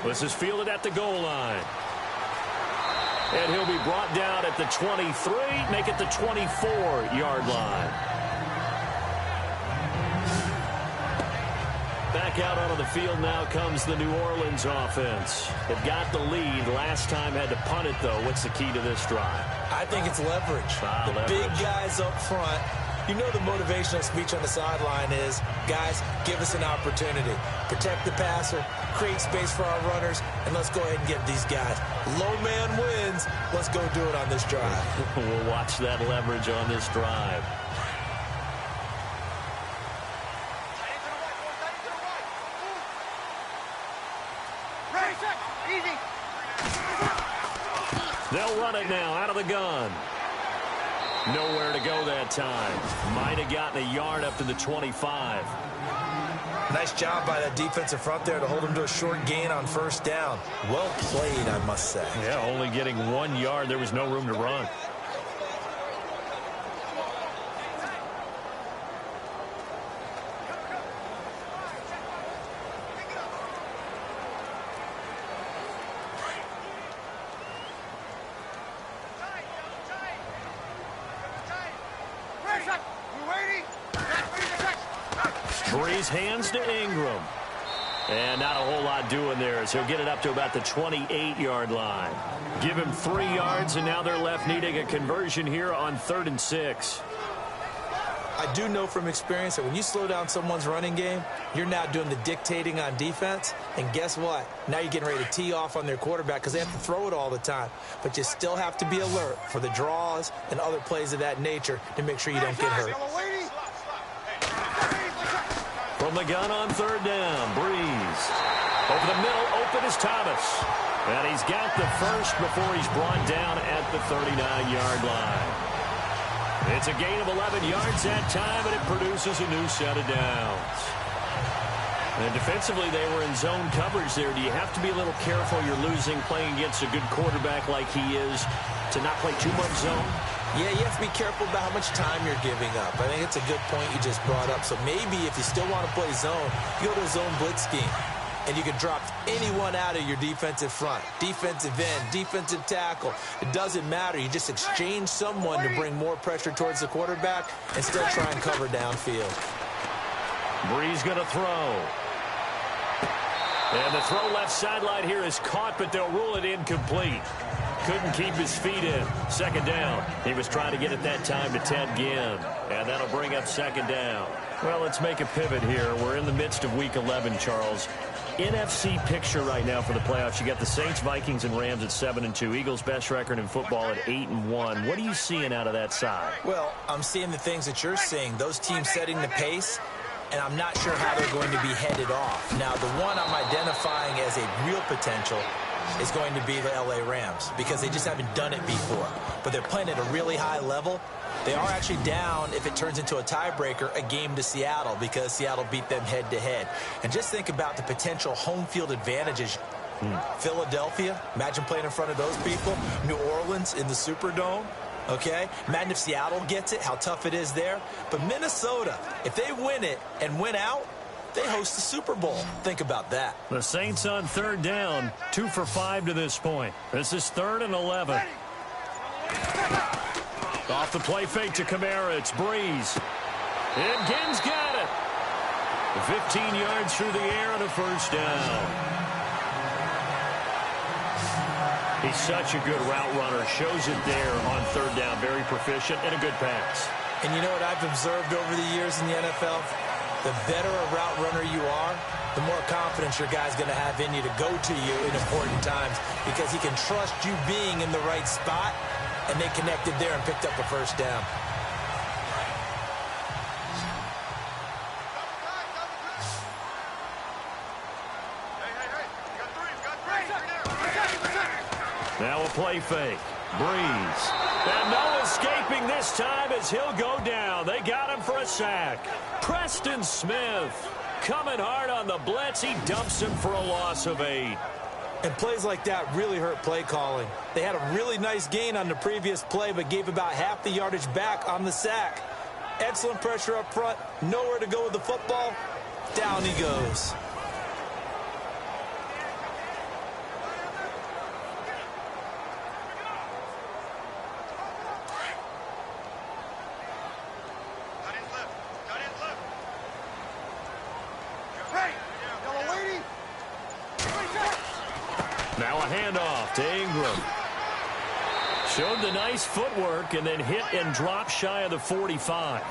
This is fielded at the goal line. And he'll be brought down at the 23, make it the 24-yard line. Back out onto the field now comes the New Orleans offense. They've got the lead. Last time had to punt it, though. What's the key to this drive? I think it's leverage. The big guys up front. You know the motivational speech on the sideline is, guys, give us an opportunity. Protect the passer, create space for our runners, and let's go ahead and get these guys. Low man wins. Let's go do it on this drive. We'll watch that leverage on this drive. They'll run it now out of the gun. Nowhere to go that time. Might have gotten a yard up to the 25. Nice job by that defensive front there to hold him to a short gain on first down. Well played, I must say. Yeah, only getting 1 yard. There was no room to run. Breeze hands to Ingram. And not a whole lot doing there as he'll get it up to about the 28-yard line. Give him 3 yards, and now they're left needing a conversion here on 3rd and 6. I do know from experience that when you slow down someone's running game, you're now doing the dictating on defense. And guess what? Now you're getting ready to tee off on their quarterback because they have to throw it all the time. But you still have to be alert for the draws and other plays of that nature to make sure you don't get hurt. From the gun on 3rd down, Breeze. Over the middle, open is Thomas. And he's got the first before he's brought down at the 39-yard line. It's a gain of 11 yards that time, and it produces a new set of downs. And defensively, they were in zone coverage there. Do you have to be a little careful? You're losing playing against a good quarterback like he is to not play too much zone? Yeah, you have to be careful about how much time you're giving up. I think it's a good point you just brought up. So maybe if you still want to play zone, you go to a zone blitz scheme. And you can drop anyone out of your defensive front. Defensive end, defensive tackle. It doesn't matter. You just exchange someone to bring more pressure towards the quarterback and still try and cover downfield. Breeze going to throw. And the throw left sideline here is caught, but they'll rule it incomplete. Couldn't keep his feet in. 2nd down. He was trying to get it that time to Ted Ginn. And that'll bring up 2nd down. Well, let's make a pivot here. We're in the midst of Week 11, Charles. NFC picture right now for the playoffs. You got the Saints, Vikings, and Rams at 7-2. Eagles' best record in football at 8-1. What are you seeing out of that side? Well, I'm seeing the things that you're seeing. Those teams setting the pace, and I'm not sure how they're going to be headed off. Now, the one I'm identifying as a real potential is going to be the LA Rams because they just haven't done it before. But they're playing at a really high level. They are actually down, if it turns into a tiebreaker, a game to Seattle because Seattle beat them head-to-head. And just think about the potential home field advantages. Philadelphia, imagine playing in front of those people. New Orleans in the Superdome. Okay? Imagine if Seattle gets it, how tough it is there. But Minnesota, if they win it and win out, they host the Super Bowl. Think about that. The Saints on 3rd down, 2 for 5 to this point. This is 3rd and 11. Off the play fake to Kamara, it's Breeze. And Ginn's got it. 15 yards through the air and a 1st down. He's such a good route runner. Shows it there on 3rd down. Very proficient and a good pass. And you know what I've observed over the years in the NFL? The better a route runner you are, the more confidence your guy's going to have in you to go to you in important times because he can trust you being in the right spot, and they connected there and picked up a 1st down. Now a play fake. Breeze. And no escaping this time as he'll go down. They got him for a sack. Preston Smith coming hard on the blitz. He dumps him for a loss of 8. And plays like that really hurt play calling. They had a really nice gain on the previous play, but gave about half the yardage back on the sack. Excellent pressure up front. Nowhere to go with the football. Down he goes. Now a handoff to Ingram. Showed the nice footwork and then hit and dropped shy of the 45.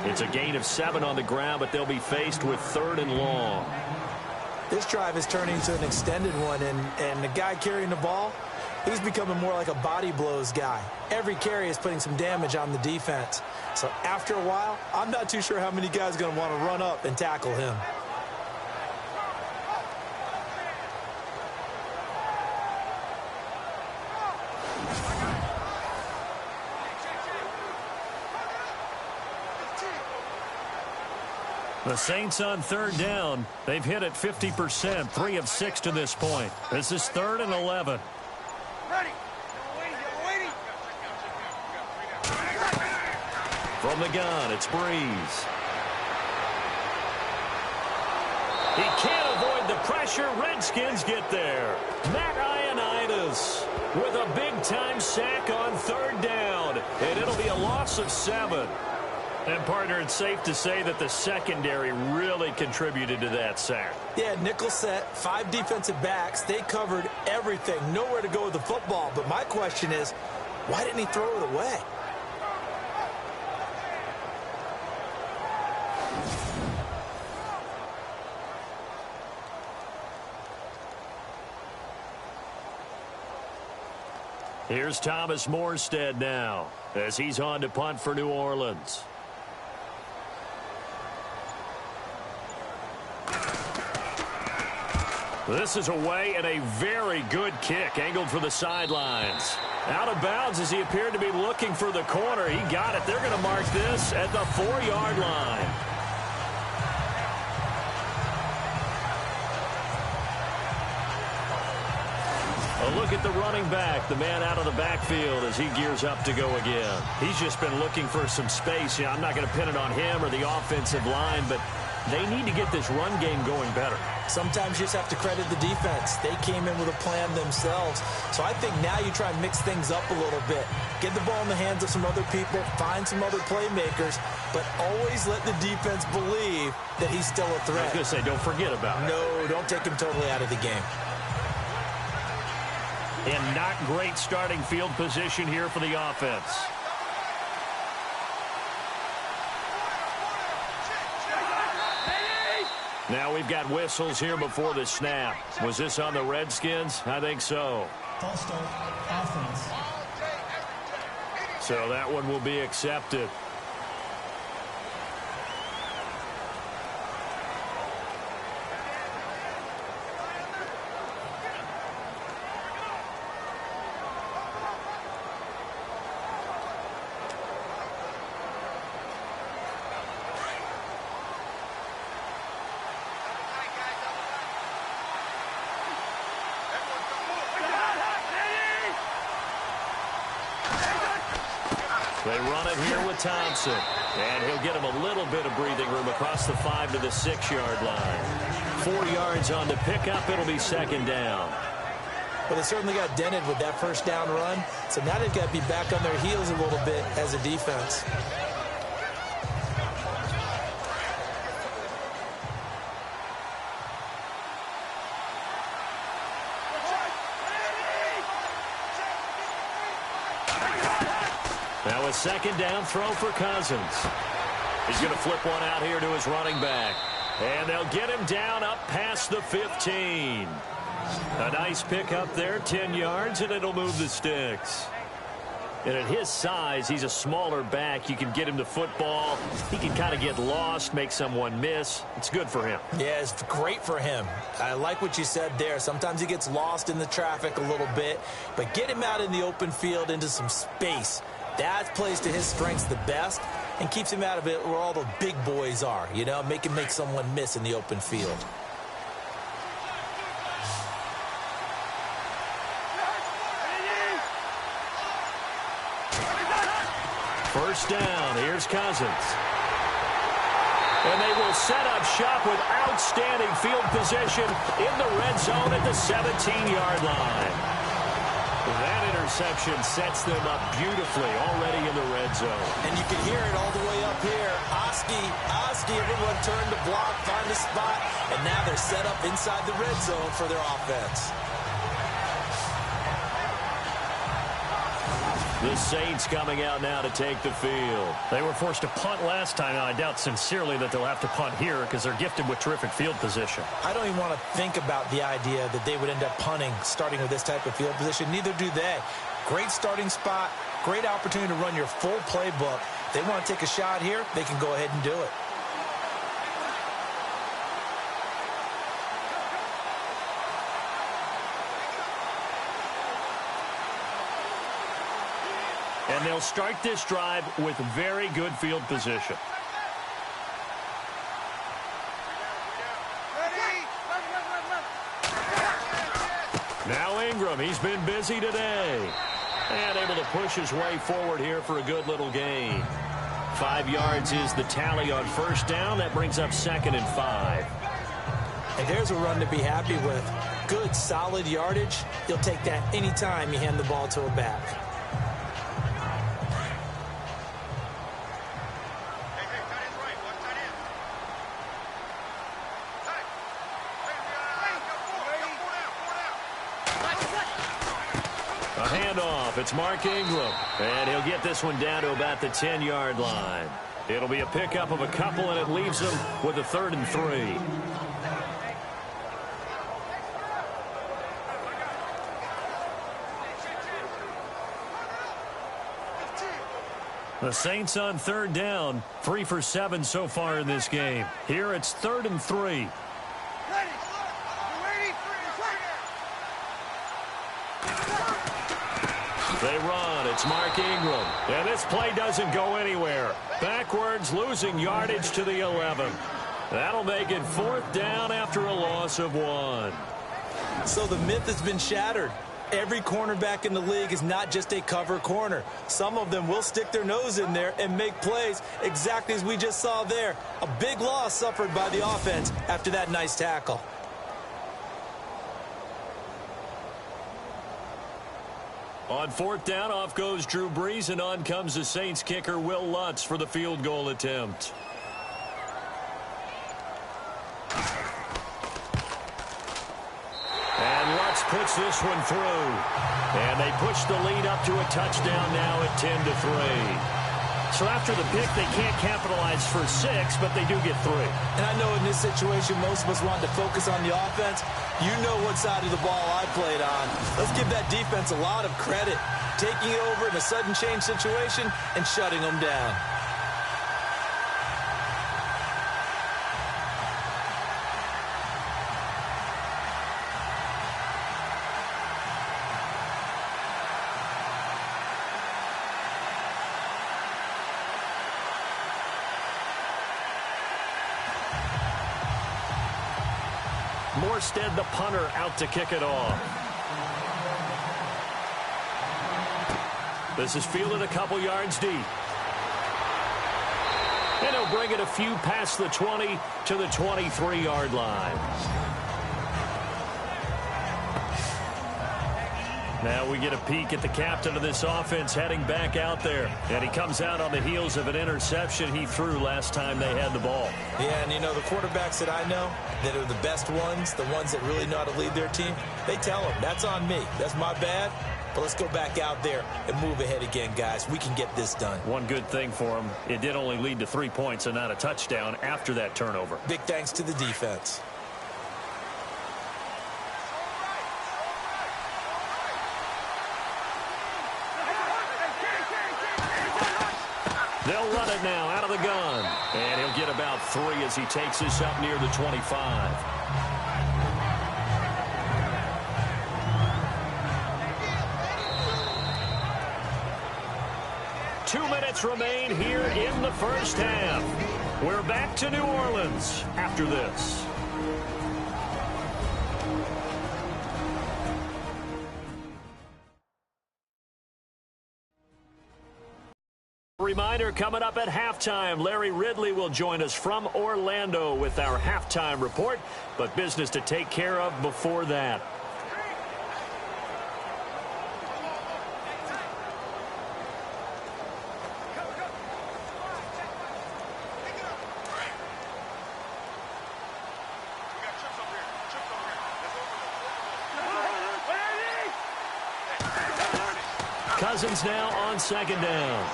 It's a gain of 7 on the ground, but they'll be faced with 3rd and long. This drive is turning into an extended one, and the guy carrying the ball, he's becoming more like a body blows guy. Every carry is putting some damage on the defense. So after a while, I'm not too sure how many guys are going to want to run up and tackle him. The Saints on 3rd down. They've hit it 50%, 3 of 6 to this point. This is 3rd and 11. From the gun, it's Breeze. He can't avoid the pressure. Redskins get there. Matt Ioannidis with a big-time sack on 3rd down. And it'll be a loss of 7. And, partner, it's safe to say that the secondary really contributed to that sack. Yeah, nickel set, 5 defensive backs. They covered everything. Nowhere to go with the football. But my question is, why didn't he throw it away? Here's Thomas Morstead now as he's on to punt for New Orleans. This is away and a very good kick angled for the sidelines. Out of bounds as he appeared to be looking for the corner. He got it. They're going to mark this at the 4-yard line. A look at the running back, the man out of the backfield as he gears up to go again. He's just been looking for some space. I'm not going to pin it on him or the offensive line, but they need to get this run game going better. Sometimes you just have to credit the defense. They came in with a plan themselves. So I think now you try and mix things up a little bit. Get the ball in the hands of some other people, find some other playmakers, but always let the defense believe that he's still a threat. I was going to say, don't forget about it. No, don't take him totally out of the game. And not great starting field position here for the offense. Now we've got whistles here before the snap. Was this on the Redskins? I think so. False start, offense. So that one will be accepted. They run it here with Thompson. And he'll get him a little bit of breathing room across the 5 to the 6-yard line. 4 yards on the pickup. It'll be 2nd down. Well, they certainly got dented with that first down run. So now they've got to be back on their heels a little bit as a defense. Now a 2nd down throw for Cousins. He's going to flip one out here to his running back. And they'll get him down up past the 15. A nice pick up there, 10 yards, and it'll move the sticks. And at his size, he's a smaller back. You can get him the football. He can kind of get lost, make someone miss. It's good for him. Yeah, it's great for him. I like what you said there. Sometimes he gets lost in the traffic a little bit, but get him out in the open field into some space. That plays to his strengths the best and keeps him out of it where all the big boys are, you know, make someone miss in the open field. First down, here's Cousins. They'll set up shop with outstanding field position in the red zone at the 17-yard line. That interception sets them up beautifully already in the red zone. And you can hear it all the way up here. Oski, everyone turned to block, find a spot, and now they're set up inside the red zone for their offense. The Saints coming out now to take the field. They were forced to punt last time. Now, I doubt sincerely that they'll have to punt here because they're gifted with terrific field position. I don't even want to think about the idea that they would end up punting starting with this type of field position. Neither do they. Great starting spot, great opportunity to run your full playbook. They want to take a shot here, they can go ahead and do it. And they'll start this drive with very good field position. Now Ingram, he's been busy today. And able to push his way forward here for a good little gain. 5 yards is the tally on first down. That brings up 2nd and 5. And there's a run to be happy with. Good, solid yardage. You'll take that anytime you hand the ball to a back. A handoff. It's Mark Ingram. And he'll get this one down to about the 10-yard line. It'll be a pickup of a couple, and it leaves him with a 3rd and 3. The Saints on 3rd down. 3 for 7 so far in this game. Here it's 3rd and 3. They run. It's Mark Ingram. And this play doesn't go anywhere. Backwards, losing yardage to the 11. That'll make it 4th down after a loss of 1. So the myth has been shattered. Every cornerback in the league is not just a cover corner. Some of them will stick their nose in there and make plays exactly as we just saw there. A big loss suffered by the offense after that nice tackle. On 4th down, off goes Drew Brees, and on comes the Saints kicker, Will Lutz, for the field goal attempt. And Lutz puts this one through. And they push the lead up to a touchdown now at 10-3. So after the pick, they can't capitalize for 6, but they do get 3. And I know in this situation, most of us wanted to focus on the offense. You know what side of the ball I played on. Let's give that defense a lot of credit. Taking it over in a sudden change situation and shutting them down. Morstead, the punter, out to kick it off. This is fielded a couple yards deep. And he'll bring it a few past the 20 to the 23-yard line. Now we get a peek at the captain of this offense heading back out there. And he comes out on the heels of an interception he threw last time they had the ball. Yeah, and you know, the quarterbacks that I know that are the best ones, the ones that really know how to lead their team, they tell them, that's on me. That's my bad. But let's go back out there and move ahead again, guys. We can get this done. One good thing for him, it did only lead to 3 points and not a touchdown after that turnover. Big thanks to the defense. They'll run it now out of the gun. And he'll get about 3 as he takes this up near the 25. 2 minutes remain here in the first half. We're back to New Orleans after this. reminder, coming up at halftime, Larry Ridley will join us from Orlando with our halftime report, but business to take care of before that. Cousins now on second down.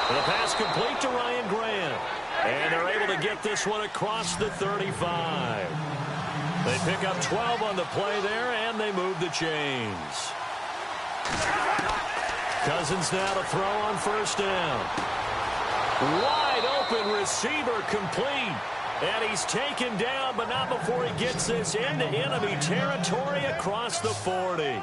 The pass complete to Ryan Grant. And they're able to get this one across the 35. They pick up 12 on the play there, and they move the chains. Cousins now to throw on first down. Wide open receiver complete. And he's taken down, but not before he gets this into enemy territory across the 40.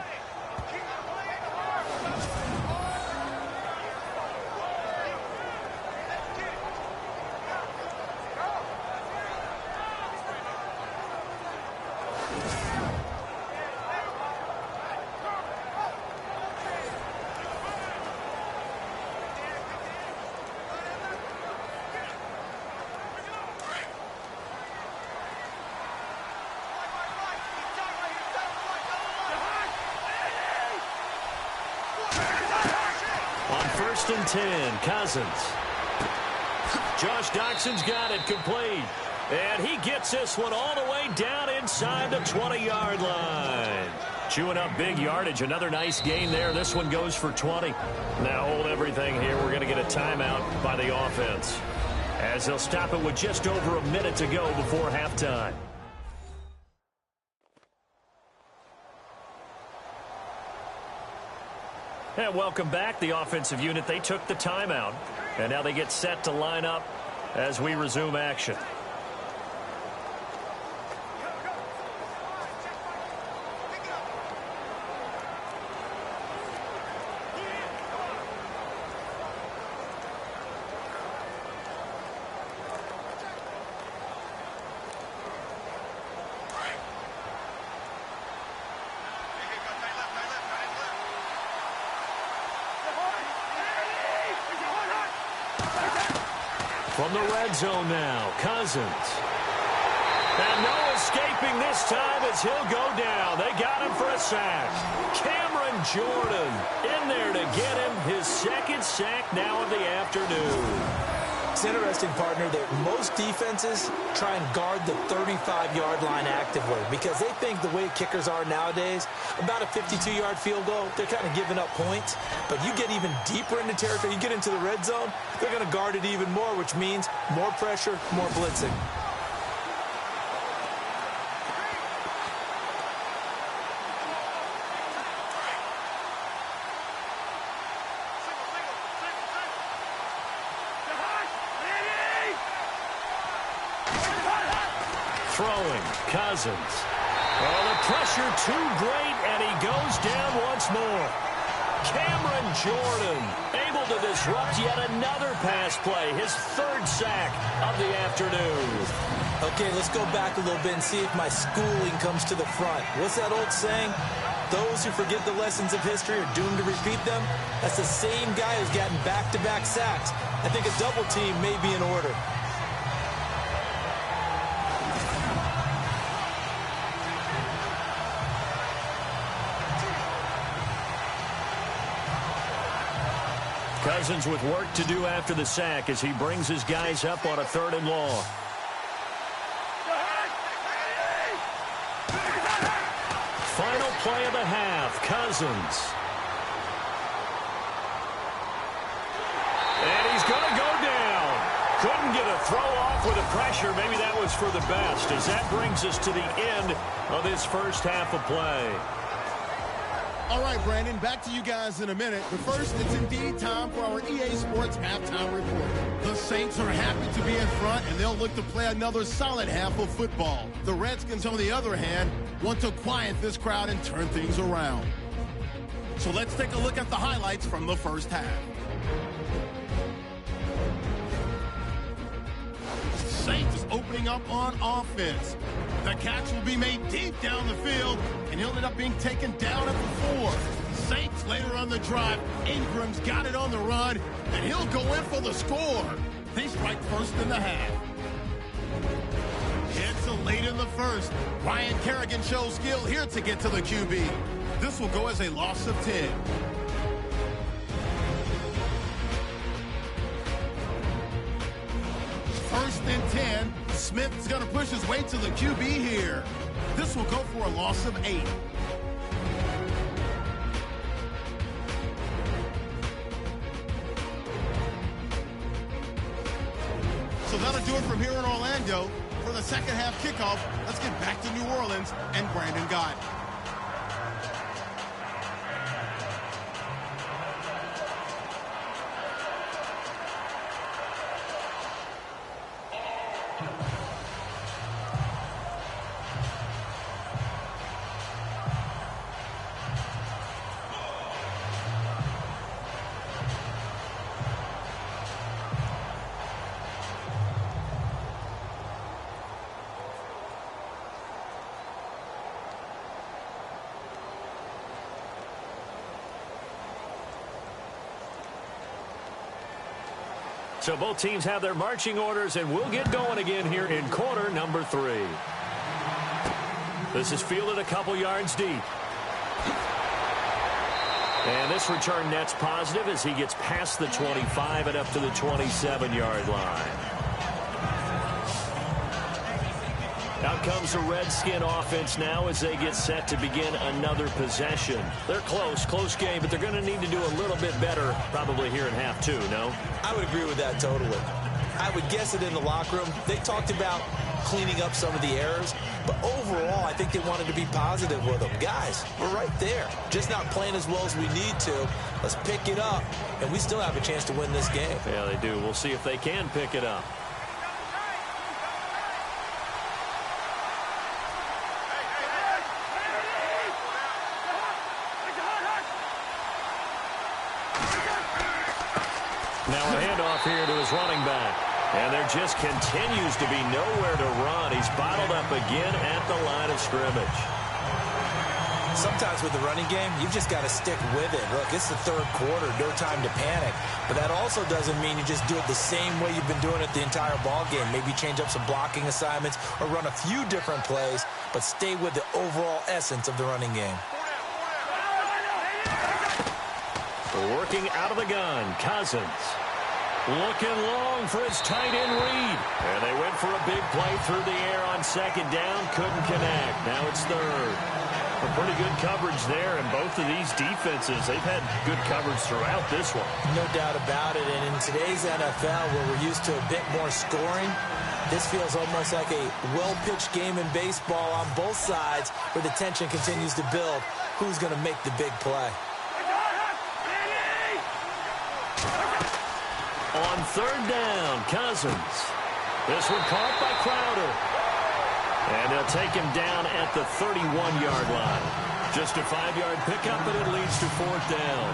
First and 10, Cousins. Josh Dotson's got it complete. And he gets this one all the way down inside the 20-yard line. Chewing up big yardage. Another nice gain there. This one goes for 20. Now hold everything here. We're going to get a timeout by the offense, as they'll stop it with just over a minute to go before halftime. And welcome back, the offensive unit. They took the timeout, and now they get set to line up as we resume action. From the red zone now, Cousins. And no escaping this time as he'll go down. They got him for a sack. Cameron Jordan in there to get him his second sack now of the afternoon. It's interesting, partner, that most defenses try and guard the 35-yard line actively because they think the way kickers are nowadays, about a 52-yard field goal, they're kind of giving up points. But you get even deeper into territory, you get into the red zone, they're going to guard it even more, which means more pressure, more blitzing. Throwing, Cousins. Oh, the pressure too great, and he goes down once more. Cameron Jordan able to disrupt yet another pass play, his third sack of the afternoon. Okay, let's go back a little bit and see if my schooling comes to the front. What's that old saying? Those who forget the lessons of history are doomed to repeat them. That's the same guy who's gotten back-to-back sacks. I think a double team may be in order. Cousins with work to do after the sack as he brings his guys up on a 3rd and long. Final play of the half, Cousins. And he's going to go down. Couldn't get a throw off with the pressure. Maybe that was for the best, as that brings us to the end of this first half of play. All right, Brandon, back to you guys in a minute. But first, it's indeed time for our EA Sports halftime report. The Saints are happy to be in front, and they'll look to play another solid half of football. The Redskins, on the other hand, want to quiet this crowd and turn things around. So let's take a look at the highlights from the first half. Saints is opening up on offense. The catch will be made deep down the field, and he'll end up being taken down at the 4. Saints later on the drive. Ingram's got it on the run, and he'll go in for the score. They strike first in the half. It's late in the first. Ryan Kerrigan shows skill here to get to the QB. This will go as a loss of 10. First and 10. Smith's going to push his way to the QB here. This will go for a loss of 8. So that'll do it from here in Orlando. For the second half kickoff, let's get back to New Orleans and Brandon Gott. So both teams have their marching orders, and we'll get going again here in quarter number 3. This is fielded a couple yards deep. And this return net's positive as he gets past the 25 and up to the 27-yard line. Out comes the Redskin offense now as they get set to begin another possession. They're close game, but they're going to need to do a little bit better probably here in half 2, no? I would agree with that totally. I would guess it in the locker room. They talked about cleaning up some of the errors, but overall, I think they wanted to be positive with them. Guys, we're right there. Just not playing as well as we need to. Let's pick it up, and we still have a chance to win this game. Yeah, they do. We'll see if they can pick it up. Now a handoff here to his running back. And there just continues to be nowhere to run. He's bottled up again at the line of scrimmage. Sometimes with the running game, you've just got to stick with it. Look, it's the third quarter, no time to panic. But that also doesn't mean you just do it the same way you've been doing it the entire ball game. Maybe change up some blocking assignments or run a few different plays, but stay with the overall essence of the running game. Working out of the gun, Cousins. Looking long for his tight end read. And they went for a big play through the air on second down. Couldn't connect. Now it's third. A pretty good coverage there, and both of these defenses, they've had good coverage throughout this one. No doubt about it. And in today's NFL, where we're used to a bit more scoring, this feels almost like a well-pitched game in baseball on both sides where the tension continues to build. Who's going to make the big play? On third down, Cousins. This one caught by Crowder. And they'll take him down at the 31-yard line. Just a 5-yard pickup, and it leads to fourth down.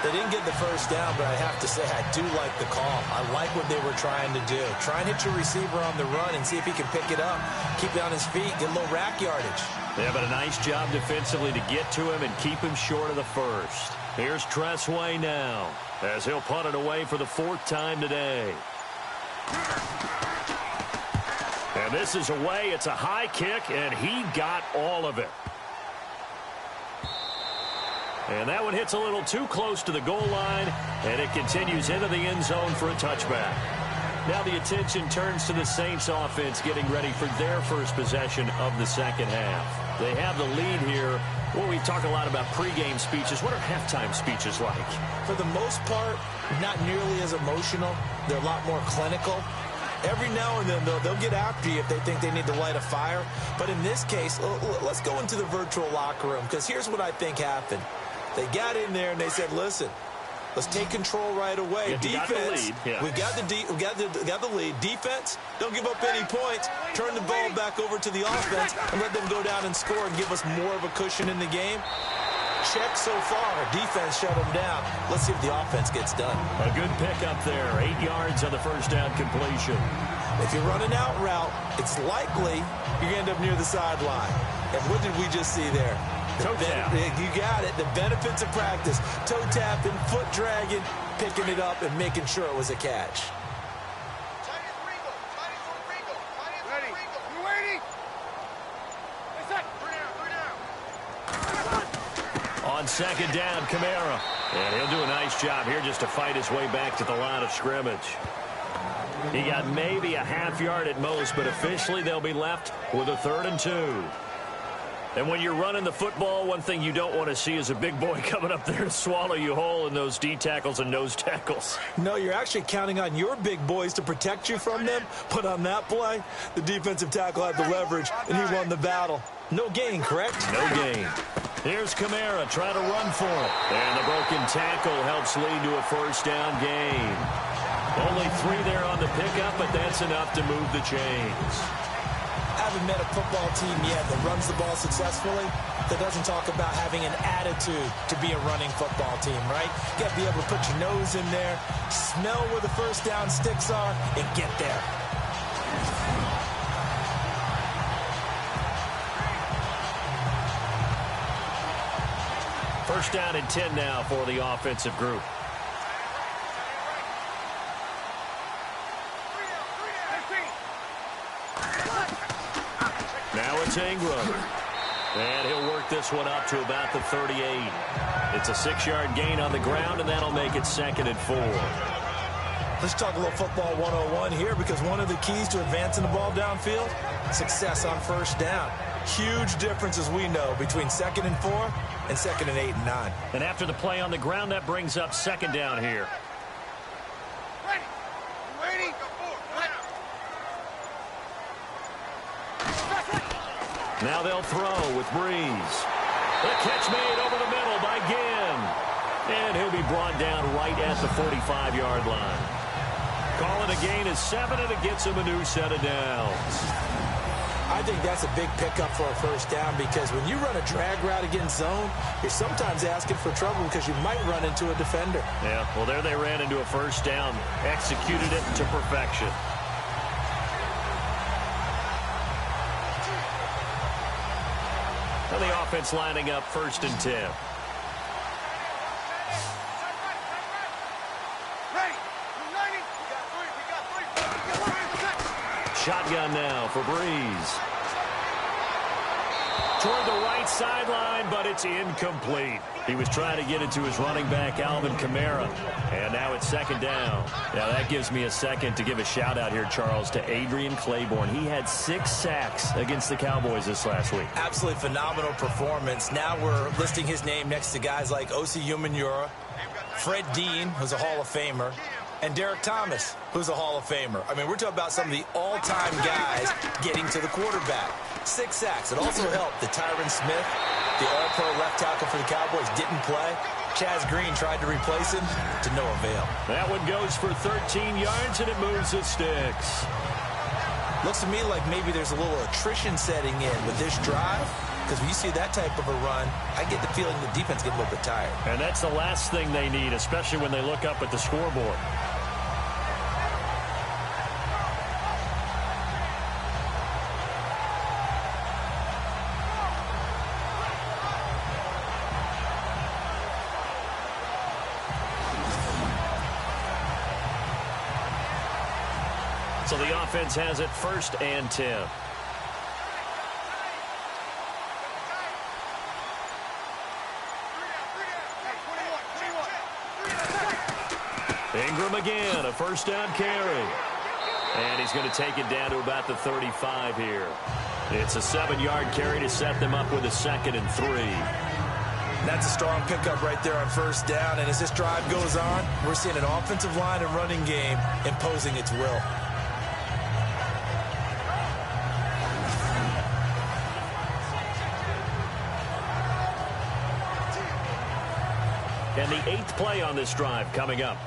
They didn't get the first down, but I have to say I do like the call. I like what they were trying to do. Try and hit your receiver on the run and see if he can pick it up. Keep it on his feet, get a little rack yardage. They have a nice job defensively to get to him and keep him short of the first. Here's Tressway now, as he'll punt it away for the 4th time today. And this is away. It's a high kick, and he got all of it. And that one hits a little too close to the goal line, and it continues into the end zone for a touchback. Now the attention turns to the Saints offense getting ready for their first possession of the second half. They have the lead here. Well, we talk a lot about pregame speeches. What are halftime speeches like? For the most part, not nearly as emotional. They're a lot more clinical. Every now and then, they'll get after you if they think they need to light a fire. But in this case, let's go into the virtual locker room, because here's what I think happened. They got in there and they said, listen, let's take control right away. Yeah, defense, we got the lead. Defense, don't give up any points. Turn the ball back over to the offense and let them go down and score and give us more of a cushion in the game. Check so far. Defense shut them down. Let's see if the offense gets done. A good pickup there. 8 yards on the first down completion. If you're running out route, it's likely you're going to end up near the sideline. And what did we just see there? Toe tap. You got it. The benefits of practice. Toe tapping, foot dragging, picking it up, and making sure it was a catch. On second down, Kamara. And he'll do a nice job here just to fight his way back to the line of scrimmage. He got maybe a half yard at most, but officially they'll be left with a 3rd and 2. And when you're running the football, one thing you don't want to see is a big boy coming up there to swallow you whole in those D tackles and nose tackles. No, you're actually counting on your big boys to protect you from them. But on that play, the defensive tackle had the leverage, and he won the battle. No gain, correct? No gain. Here's Kamara trying to run for it. And the broken tackle helps lead to a 1st down gain. Only 3 there on the pickup, but that's enough to move the chains. I haven't met a football team yet that runs the ball successfully that doesn't talk about having an attitude to be a running football team, right? You got to be able to put your nose in there, smell where the 1st down sticks are, and get there. First down and 10 now for the offensive group. Now it's Ingram. And he'll work this one up to about the 38. It's a 6-yard gain on the ground, and that'll make it 2nd and 4. Let's talk a little football 101 here, because one of the keys to advancing the ball downfield, success on 1st down. Huge difference, as we know, between 2nd and 4 and 2nd and 8 and 9. And after the play on the ground, that brings up 2nd down here. Ready? Now they'll throw with Breeze. The catch made over the middle by Ginn. And he'll be brought down right at the 45-yard line. Call it a gain of 7, and it gets him a new set of downs. I think that's a big pickup for a 1st down, because when you run a drag route against zone, you're sometimes asking for trouble because you might run into a defender. Yeah, well, there they ran into a 1st down, executed it to perfection. And the offense lining up 1st and 10. Shotgun now for Breeze. Toward the right sideline, but it's incomplete. He was trying to get it to his running back, Alvin Kamara. And now it's 2nd down. Now that gives me a second to give a shout out here, Charles, to Adrian Claiborne. He had 6 sacks against the Cowboys this last week. Absolutely phenomenal performance. Now we're listing his name next to guys like Osi Umenyiora, Fred Dean, who's a Hall of Famer, and Derek Thomas, who's a Hall of Famer. I mean, we're talking about some of the all-time guys getting to the quarterback. 6 sacks. It also helped that Tyron Smith, the all-pro left tackle for the Cowboys, didn't play. Chaz Green tried to replace him, to no avail. That one goes for 13 yards, and it moves the sticks. Looks to me like maybe there's a little attrition setting in with this drive, because when you see that type of a run, I get the feeling the defense gets a little bit tired. And that's the last thing they need, especially when they look up at the scoreboard. So the offense has it 1st and 10. Ingram again, a 1st down carry. And he's going to take it down to about the 35 here. It's a 7-yard carry to set them up with a 2nd and 3. That's a strong pickup right there on 1st down. And as this drive goes on, we're seeing an offensive line and running game imposing its will. And the 8th play on this drive coming up.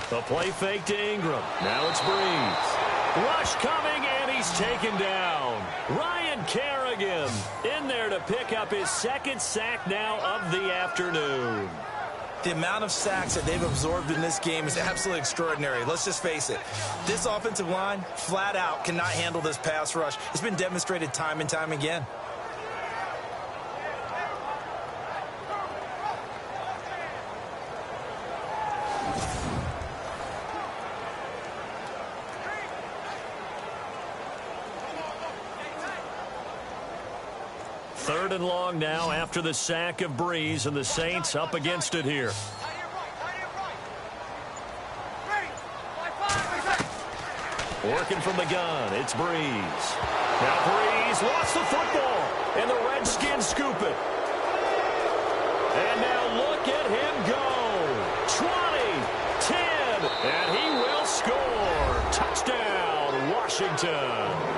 The play fake to Ingram. Now it's Breeze. Rush coming, and he's taken down. Ryan Kerrigan in there to pick up his 2nd sack now of the afternoon. The amount of sacks that they've absorbed in this game is absolutely extraordinary. Let's just face it. This offensive line, flat out, cannot handle this pass rush. It's been demonstrated time and time again. Third and long now after the sack of Breeze, and the Saints up against it here. Working from the gun, it's Breeze. Now Breeze lost the football, and the Redskins scoop it. And now look at him go. 20, 10, and he will score. Touchdown, Washington.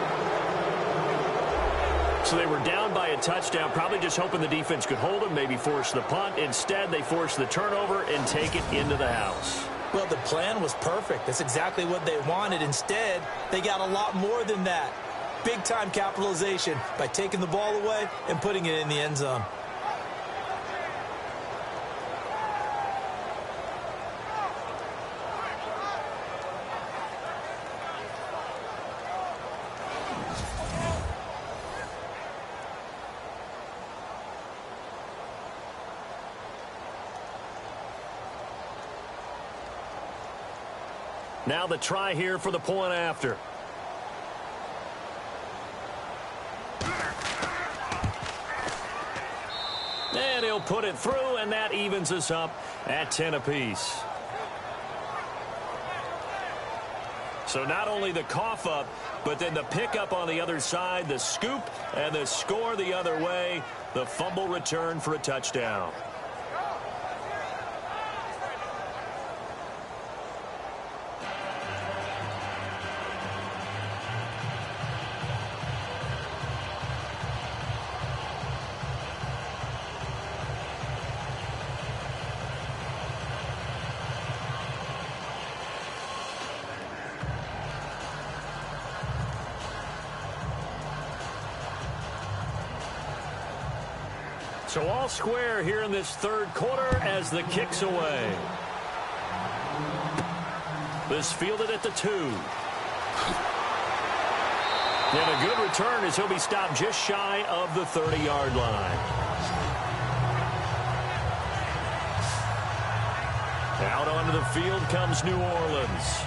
So they were down by a touchdown, probably just hoping the defense could hold them, maybe force the punt. Instead, they forced the turnover and take it into the house. Well, the plan was perfect. That's exactly what they wanted. Instead, they got a lot more than that. Big-time capitalization by taking the ball away and putting it in the end zone. Now the try here for the point after. And he'll put it through, and that evens us up at 10 apiece. So not only the cough up, but then the pickup on the other side, the scoop, and the score the other way. The fumble return for a touchdown. So all square here in this third quarter as the kick's away. This fielded at the 2. And a good return as he'll be stopped just shy of the 30-yard line. Out onto the field comes New Orleans.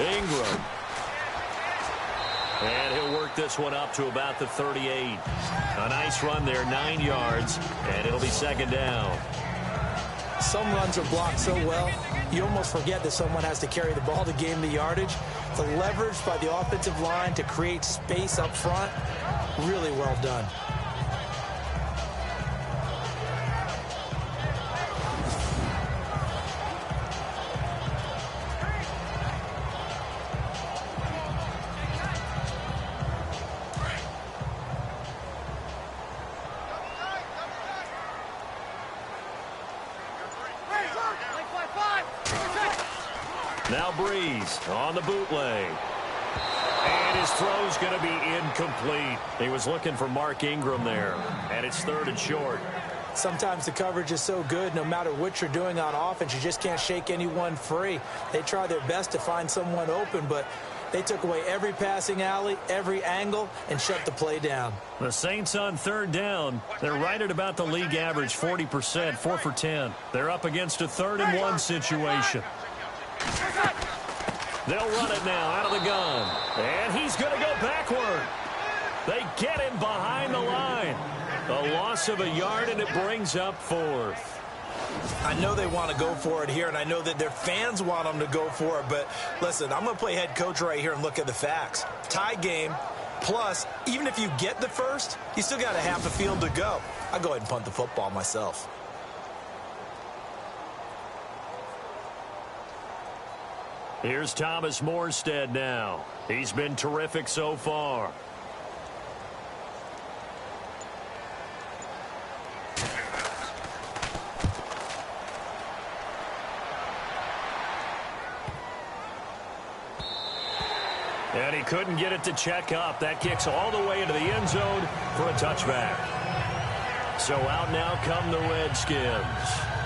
Ingram. And he'll work this one up to about the 38. A nice run there, 9 yards, and it'll be second down. Some runs are blocked so well, you almost forget that someone has to carry the ball to gain the yardage. The leverage by the offensive line to create space up front, really well done. Now Breeze on the bootleg. And his throw's going to be incomplete. He was looking for Mark Ingram there. And it's third and short. Sometimes the coverage is so good, no matter what you're doing on offense, you just can't shake anyone free. They try their best to find someone open, but they took away every passing alley, every angle, and shut the play down. The Saints on third down. They're right at about the league average, 40%, 4 for 10. They're up against a 3rd and 1 situation. They'll run it now out of the gun. And he's going to go backward. They get him behind the line. A loss of a yard, and it brings up 4th. I know they want to go for it here, and I know that their fans want them to go for it. But listen, I'm going to play head coach right here and look at the facts. Tie game, Plus, even if you get the first, you still got a half a field to go. I'll go ahead and punt the football myself. Here's Thomas Morstead now. He's been terrific so far. And he couldn't get it to check up. That kicks all the way into the end zone for a touchback. So out now come the Redskins.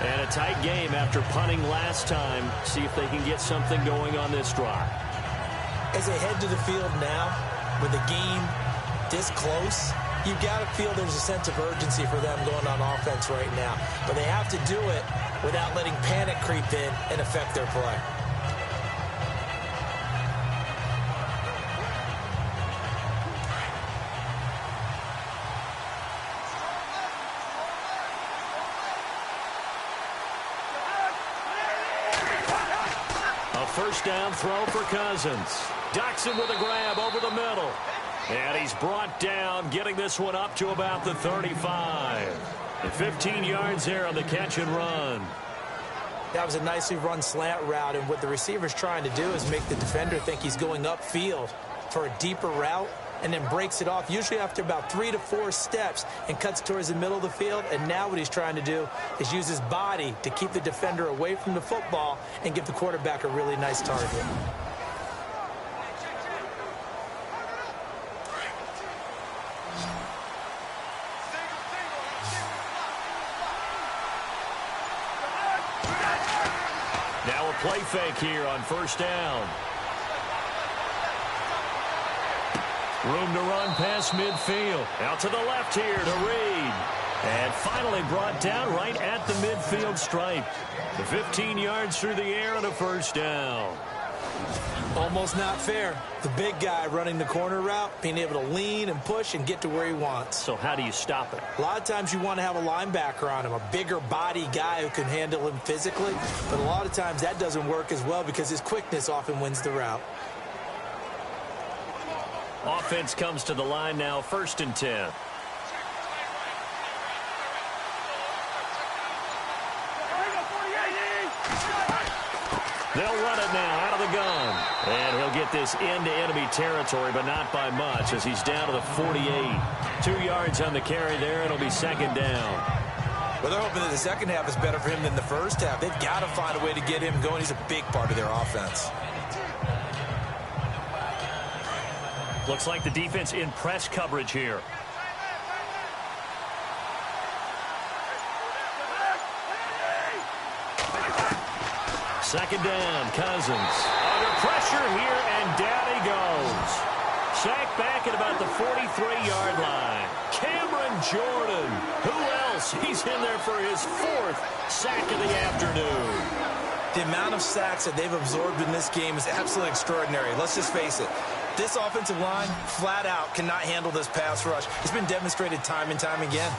And a tight game after punting last time. See if they can get something going on this drive. As they head to the field now, with the game this close, you've got to feel there's a sense of urgency for them going on offense right now. But they have to do it without letting panic creep in and affect their play. First down throw for Cousins. Dotson with a grab over the middle. And he's brought down, getting this one up to about the 35. And 15 yards there on the catch and run. That was a nicely run slant route, and what the receiver's trying to do is make the defender think he's going upfield for a deeper route, and then breaks it off, usually after about 3 to 4 steps, and cuts towards the middle of the field. And now what he's trying to do is use his body to keep the defender away from the football and give the quarterback a really nice target. Now a play fake here on first down. Room to run past midfield. Out to the left here to Reed. And finally brought down right at the midfield stripe. The 15 yards through the air and a first down. Almost not fair. The big guy running the corner route, being able to lean and push and get to where he wants. So how do you stop it? A lot of times you want to have a linebacker on him, a bigger body guy who can handle him physically. But a lot of times that doesn't work as well because his quickness often wins the route. Offense comes to the line now, 1st and 10. They'll run it now out of the gun. And he'll get this into enemy territory, but not by much as he's down to the 48. 2 yards on the carry there. It'll be 2nd down. Well, they're hoping that the second half is better for him than the first half. They've got to find a way to get him going. He's a big part of their offense. Looks like the defense in press coverage here. Second down, Cousins. Under pressure here, and down he goes. Sacked back at about the 43-yard line. Cameron Jordan. Who else? He's in there for his 4th sack of the afternoon. The amount of sacks that they've absorbed in this game is absolutely extraordinary. Let's just face it. This offensive line, flat out, cannot handle this pass rush. It's been demonstrated time and time again.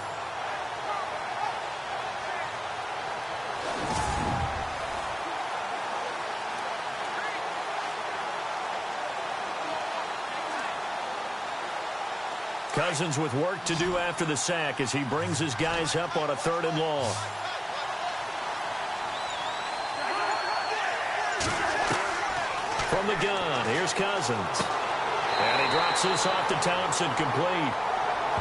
Cousins with work to do after the sack as he brings his guys up on a 3rd and long. From the gun, here's Cousins. And he drops this off to Thompson, complete.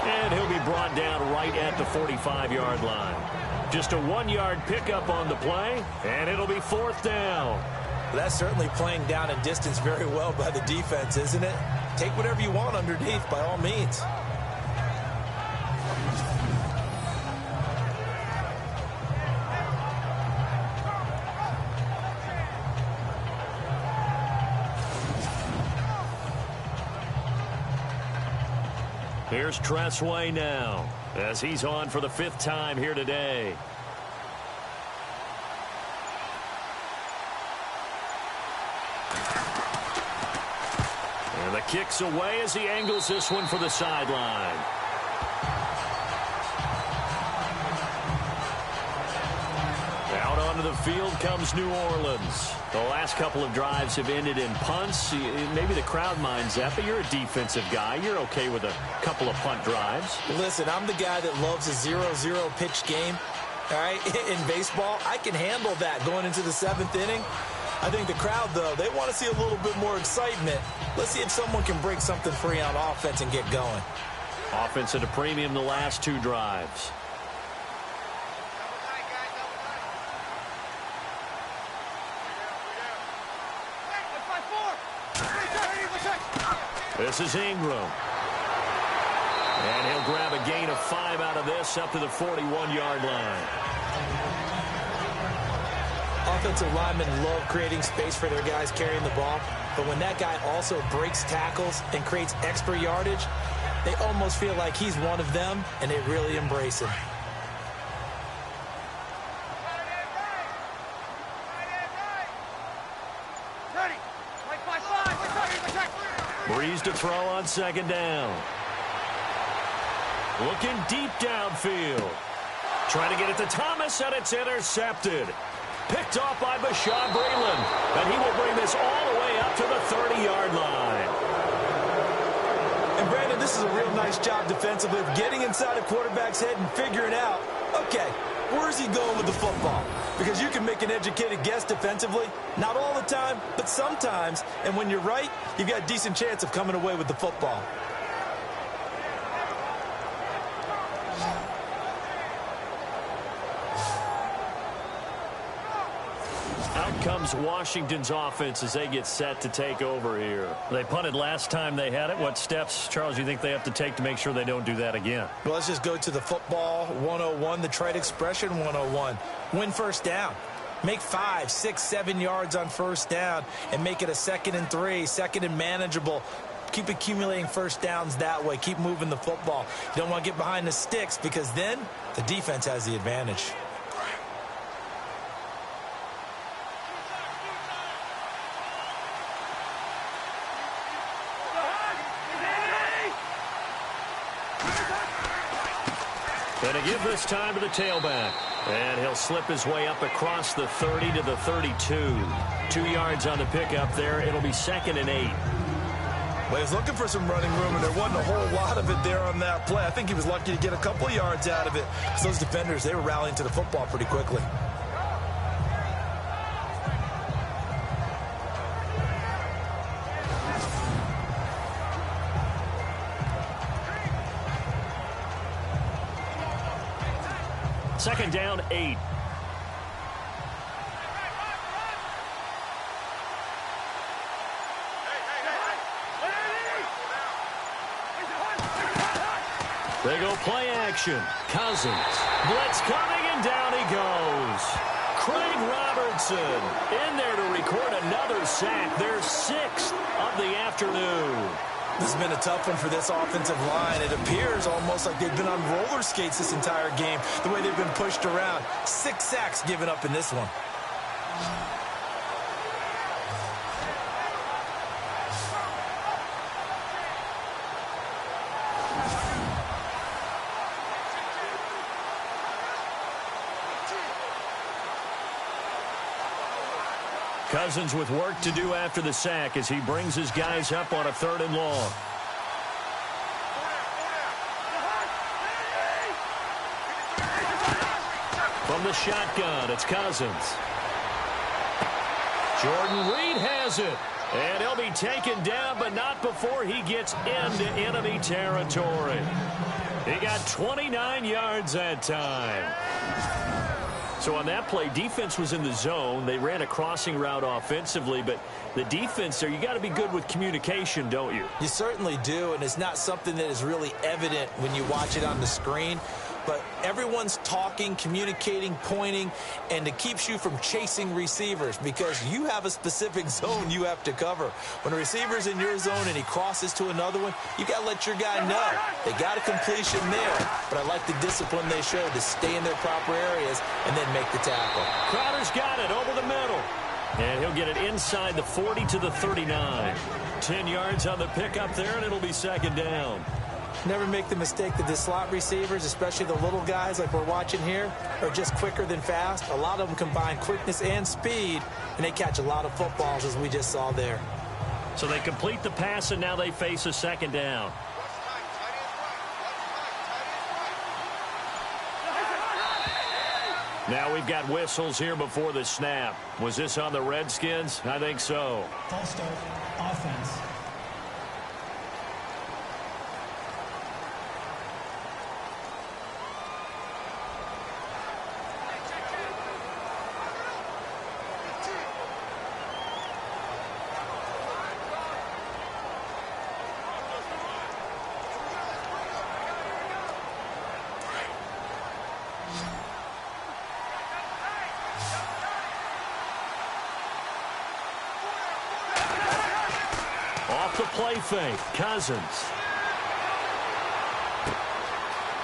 And he'll be brought down right at the 45-yard line. Just a 1-yard pickup on the play, and it'll be 4th down. Well, that's certainly playing down and distance very well by the defense, isn't it? Take whatever you want underneath, by all means. Here's Tressway now as he's on for the 5th time here today. And the kick's away as he angles this one for the sideline. Out onto the field comes New Orleans. The last couple of drives have ended in punts. Maybe the crowd minds that, but you're a defensive guy. You're okay with a couple of punt drives. Listen, I'm the guy that loves a 0-0 pitch game. All right, in baseball, I can handle that going into the 7th inning. I think the crowd, though, they want to see a little bit more excitement. Let's see if someone can break something free on offense and get going. Offense at a premium the last 2 drives. This is Ingram. And he'll grab a gain of 5 out of this up to the 41-yard line. Offensive linemen love creating space for their guys carrying the ball, but when that guy also breaks tackles and creates extra yardage, they almost feel like he's one of them, and they really embrace him. Breeze to throw on 2nd down. Looking deep downfield. Trying to get it to Thomas, and it's intercepted. Picked off by Bashaud Breeland, and he will bring this all the way up to the 30-yard line. And, Brandon, this is a real nice job defensively of getting inside a quarterback's head and figuring out, okay, where's he going with the football? Because you can make an educated guess defensively. Not all the time, but sometimes. And when you're right, you've got a decent chance of coming away with the football. Out comes Washington's offense as they get set to take over here. They punted last time they had it. What steps, Charles, you think they have to take to make sure they don't do that again? Well, let's just go to the football 101, the trite expression 101. Win first down. Make 5, 6, 7 yards on first down and make it a 2nd and 3, 2nd and manageable. Keep accumulating first downs that way. Keep moving the football. You don't want to get behind the sticks because then the defense has the advantage. Going to give this time to the tailback. And he'll slip his way up across the 30 to the 32. 2 yards on the pickup there. It'll be 2nd and 8. Well, he was looking for some running room, and there wasn't a whole lot of it there on that play. I think he was lucky to get a couple yards out of it. So those defenders, they were rallying to the football pretty quickly. Second down, 8. They go play action. Cousins. Blitz coming, and down he goes. Craig Robertson in there to record another sack. Their 6th of the afternoon. This has been a tough one for this offensive line. It appears almost like they've been on roller skates this entire game, the way they've been pushed around. 6 sacks given up in this one. Cousins with work to do after the sack as he brings his guys up on a 3rd and long. From the shotgun, it's Cousins. Jordan Reed has it. And he'll be taken down, but not before he gets into enemy territory. He got 29 yards that time. So on that play, defense was in the zone. They ran a crossing route offensively, but the defense there, you got to be good with communication, don't you? You certainly do, and it's not something that is really evident when you watch it on the screen. But everyone's talking, communicating, pointing, and it keeps you from chasing receivers because you have a specific zone you have to cover. When a receiver's in your zone and he crosses to another one, you got to let your guy know. They got a completion there, but I like the discipline they showed to stay in their proper areas and then make the tackle. Crowder's got it over the middle. And he'll get it inside the 40 to the 39. 10 yards on the pickup there, and it'll be 2nd down. Never make the mistake that the slot receivers, especially the little guys like we're watching here, are just quicker than fast. A lot of them combine quickness and speed, and they catch a lot of footballs, as we just saw there. So they complete the pass, and now they face a second down. Now we've got whistles here before the snap. Was this on the Redskins? I think so. False start, offense. Off the play fake, Cousins.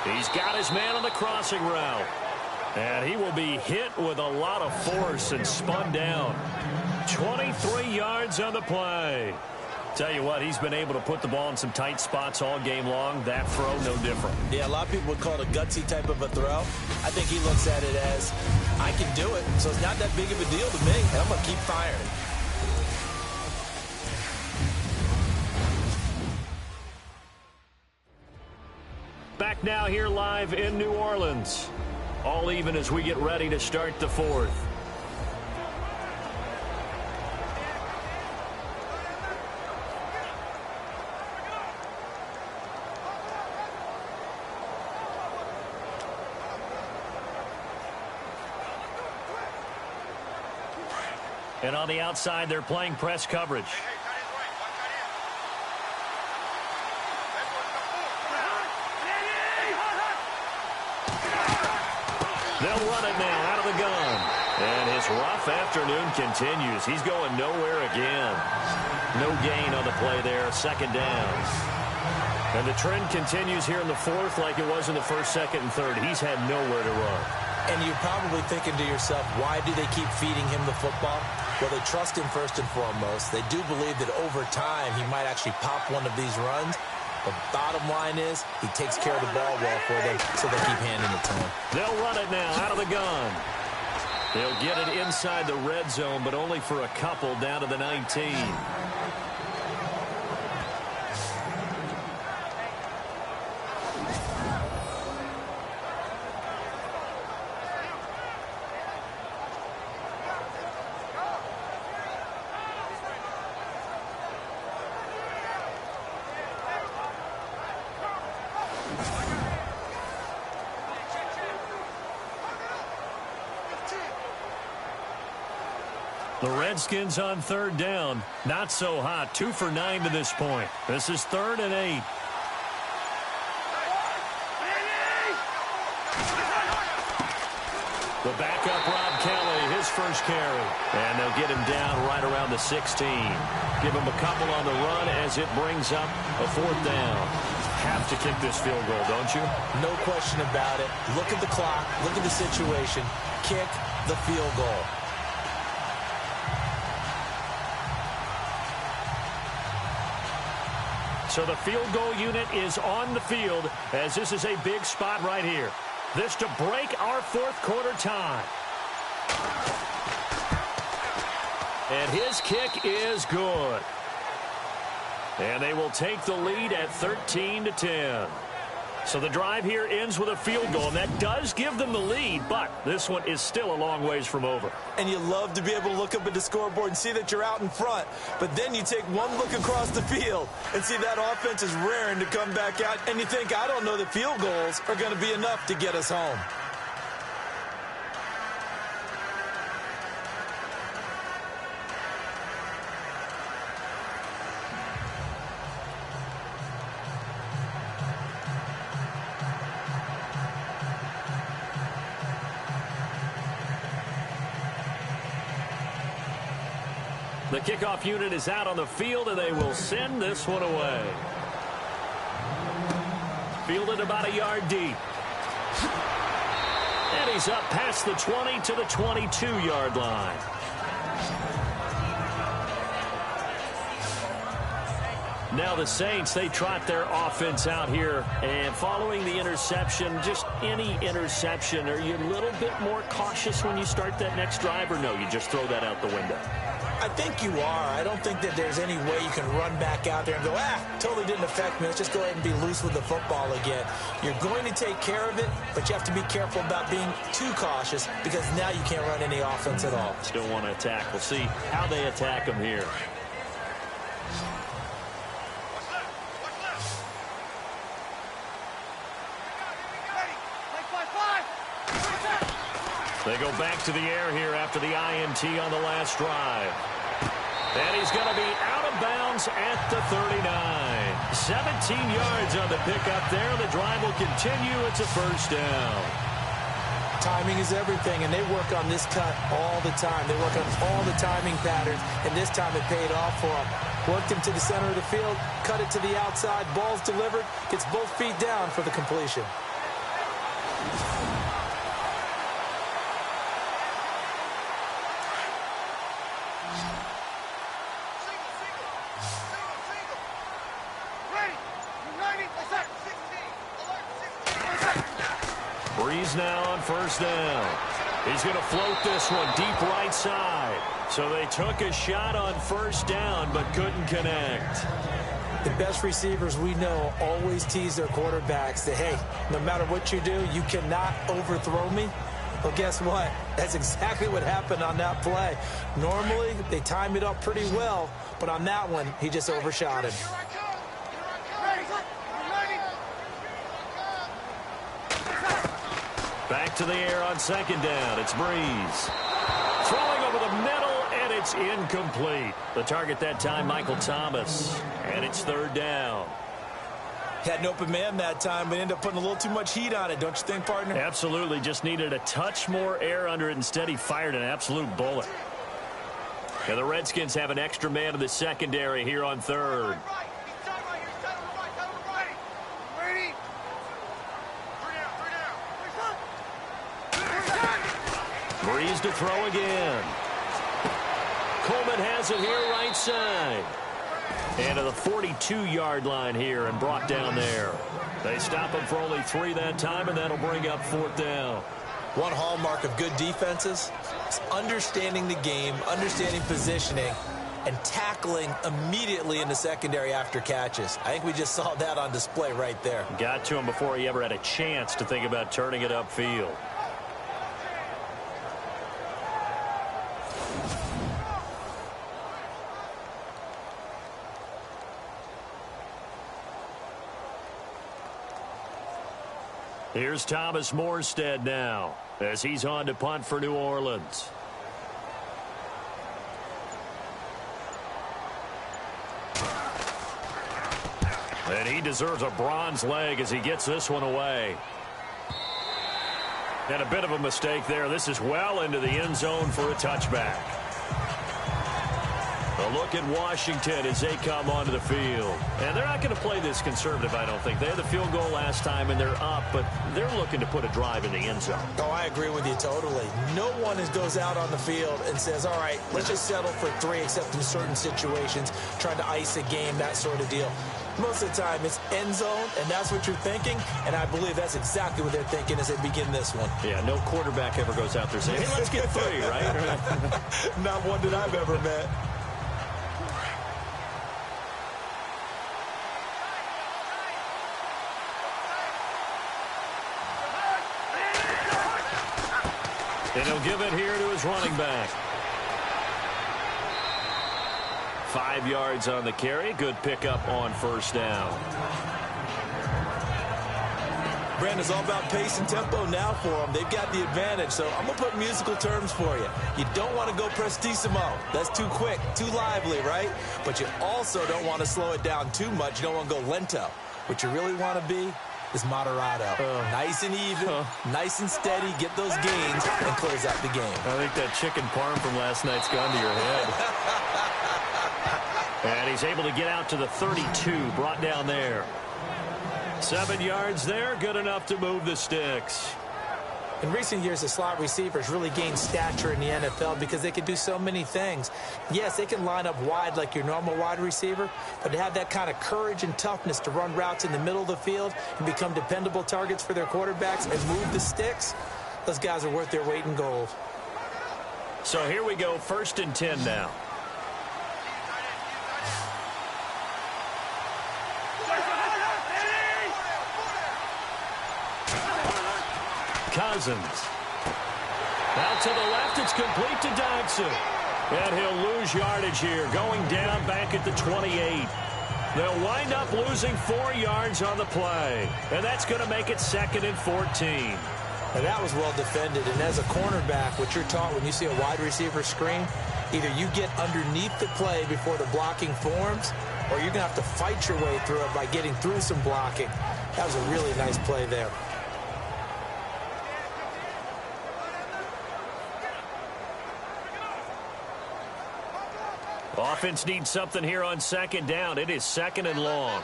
He's got his man on the crossing route. And he will be hit with a lot of force and spun down. 23 yards on the play. Tell you what, he's been able to put the ball in some tight spots all game long. That throw, no different. Yeah, a lot of people would call it a gutsy type of a throw. I think he looks at it as, I can do it, so it's not that big of a deal to me, and I'm going to keep firing. Back now here live in New Orleans. All even as we get ready to start the fourth. And on the outside, they're playing press coverage. They'll run it now out of the gun. And his rough afternoon continues. He's going nowhere again. No gain on the play there. Second down. And the trend continues here in the fourth like it was in the first, second, and third. He's had nowhere to run. And you're probably thinking to yourself, why do they keep feeding him the football? Well, they trust him first and foremost. They do believe that over time he might actually pop one of these runs. The bottom line is he takes care of the ball well for them, so they keep handing it to him. They'll run it now out of the gun. They'll get it inside the red zone, but only for a couple down to the 19. The Redskins on third down. Not so hot. 2 for 9 to this point. This is 3rd and 8. The backup, Rob Kelly, his first carry. And they'll get him down right around the 16. Give him a couple on the run as it brings up a 4th down. Have to kick this field goal, don't you? No question about it. Look at the clock. Look at the situation. Kick the field goal. So the field goal unit is on the field as this is a big spot right here. This to break our fourth quarter tie. And his kick is good. And they will take the lead at 13-10. So the drive here ends with a field goal, and that does give them the lead, but this one is still a long ways from over. And you love to be able to look up at the scoreboard and see that you're out in front, but then you take one look across the field and see that offense is raring to come back out, and you think, I don't know that field goals are going to be enough to get us home. The kickoff unit is out on the field, and they will send this one away. Fielded about a yard deep. And he's up past the 20 to the 22-yard line. Now the Saints, they trot their offense out here. And following the interception, just any interception, are you a little bit more cautious when you start that next drive, or no, you just throw that out the window? I think you are. I don't think that there's any way you can run back out there and go, totally didn't affect me. Let's just go ahead and be loose with the football again. You're going to take care of it, but you have to be careful about being too cautious because now you can't run any offense at all. Still want to attack. We'll see how they attack them here. They go back to the air here after the INT on the last drive. And he's going to be out of bounds at the 39. 17 yards on the pickup there. The drive will continue. It's a first down. Timing is everything, and they work on this cut all the time. They work on all the timing patterns, and this time it paid off for them. Worked him to the center of the field, cut it to the outside, ball's delivered, gets both feet down for the completion. Breeze now on first down. He's going to float this one deep right side. So they took a shot on first down but couldn't connect. The best receivers we know always tease their quarterbacks that, hey, no matter what you do, you cannot overthrow me. Well, guess what? That's exactly what happened on that play. Normally, they time it up pretty well, but on that one, he just overshot him. Back to the air on second down. It's Breeze. Throwing over the middle, and it's incomplete. The target that time, Michael Thomas. And it's third down. Had an open man that time, but ended up putting a little too much heat on it, don't you think, partner? Absolutely. Just needed a touch more air under it. Instead, he fired an absolute bullet. And the Redskins have an extra man in the secondary here on third. Breeze to throw again. Coleman has it here right side. And to the 42-yard line here and brought down there. They stop him for only 3 that time, and that'll bring up fourth down. One hallmark of good defenses is understanding the game, understanding positioning, and tackling immediately in the secondary after catches. I think we just saw that on display right there. Got to him before he ever had a chance to think about turning it upfield. Here's Thomas Morstead now as he's on to punt for New Orleans. And he deserves a bronze leg as he gets this one away. And a bit of a mistake there. This is well into the end zone for a touchback. A look at Washington as they come onto the field. And they're not going to play this conservative, I don't think. They had the field goal last time, and they're up, but they're looking to put a drive in the end zone. Oh, I agree with you totally. No one goes out on the field and says, all right, let's just settle for 3, except in certain situations, trying to ice a game, that sort of deal. Most of the time, it's end zone, and that's what you're thinking, and I believe that's exactly what they're thinking as they begin this one. Yeah, no quarterback ever goes out there saying, hey, let's get 3, right? Not one that I've ever met. And he'll give it here to his running back. 5 yards on the carry. Good pickup on first down. Brandon's all about pace and tempo now for them. They've got the advantage, so I'm going to put musical terms for you. You don't want to go prestissimo. That's too quick, too lively, right? But you also don't want to slow it down too much. You don't want to go lento. What you really want to be is moderato. Nice and even, nice and steady, get those gains, and close out the game. I think that chicken parm from last night's gone to your head. And he's able to get out to the 32, brought down there. 7 yards there, good enough to move the sticks. In recent years, the slot receivers really gained stature in the NFL because they can do so many things. Yes, they can line up wide like your normal wide receiver, but to have that kind of courage and toughness to run routes in the middle of the field and become dependable targets for their quarterbacks and move the sticks, those guys are worth their weight in gold. So here we go, 1st and 10 now. Cousins. Out to the left, it's complete to Dotson. And he'll lose yardage here, going down back at the 28. They'll wind up losing 4 yards on the play. And that's going to make it 2nd and 14. Now that was well defended, and as a cornerback, what you're taught when you see a wide receiver screen, either you get underneath the play before the blocking forms, or you're going to have to fight your way through it by getting through some blocking. That was a really nice play there. Offense needs something here on 2nd down. It is 2nd and long.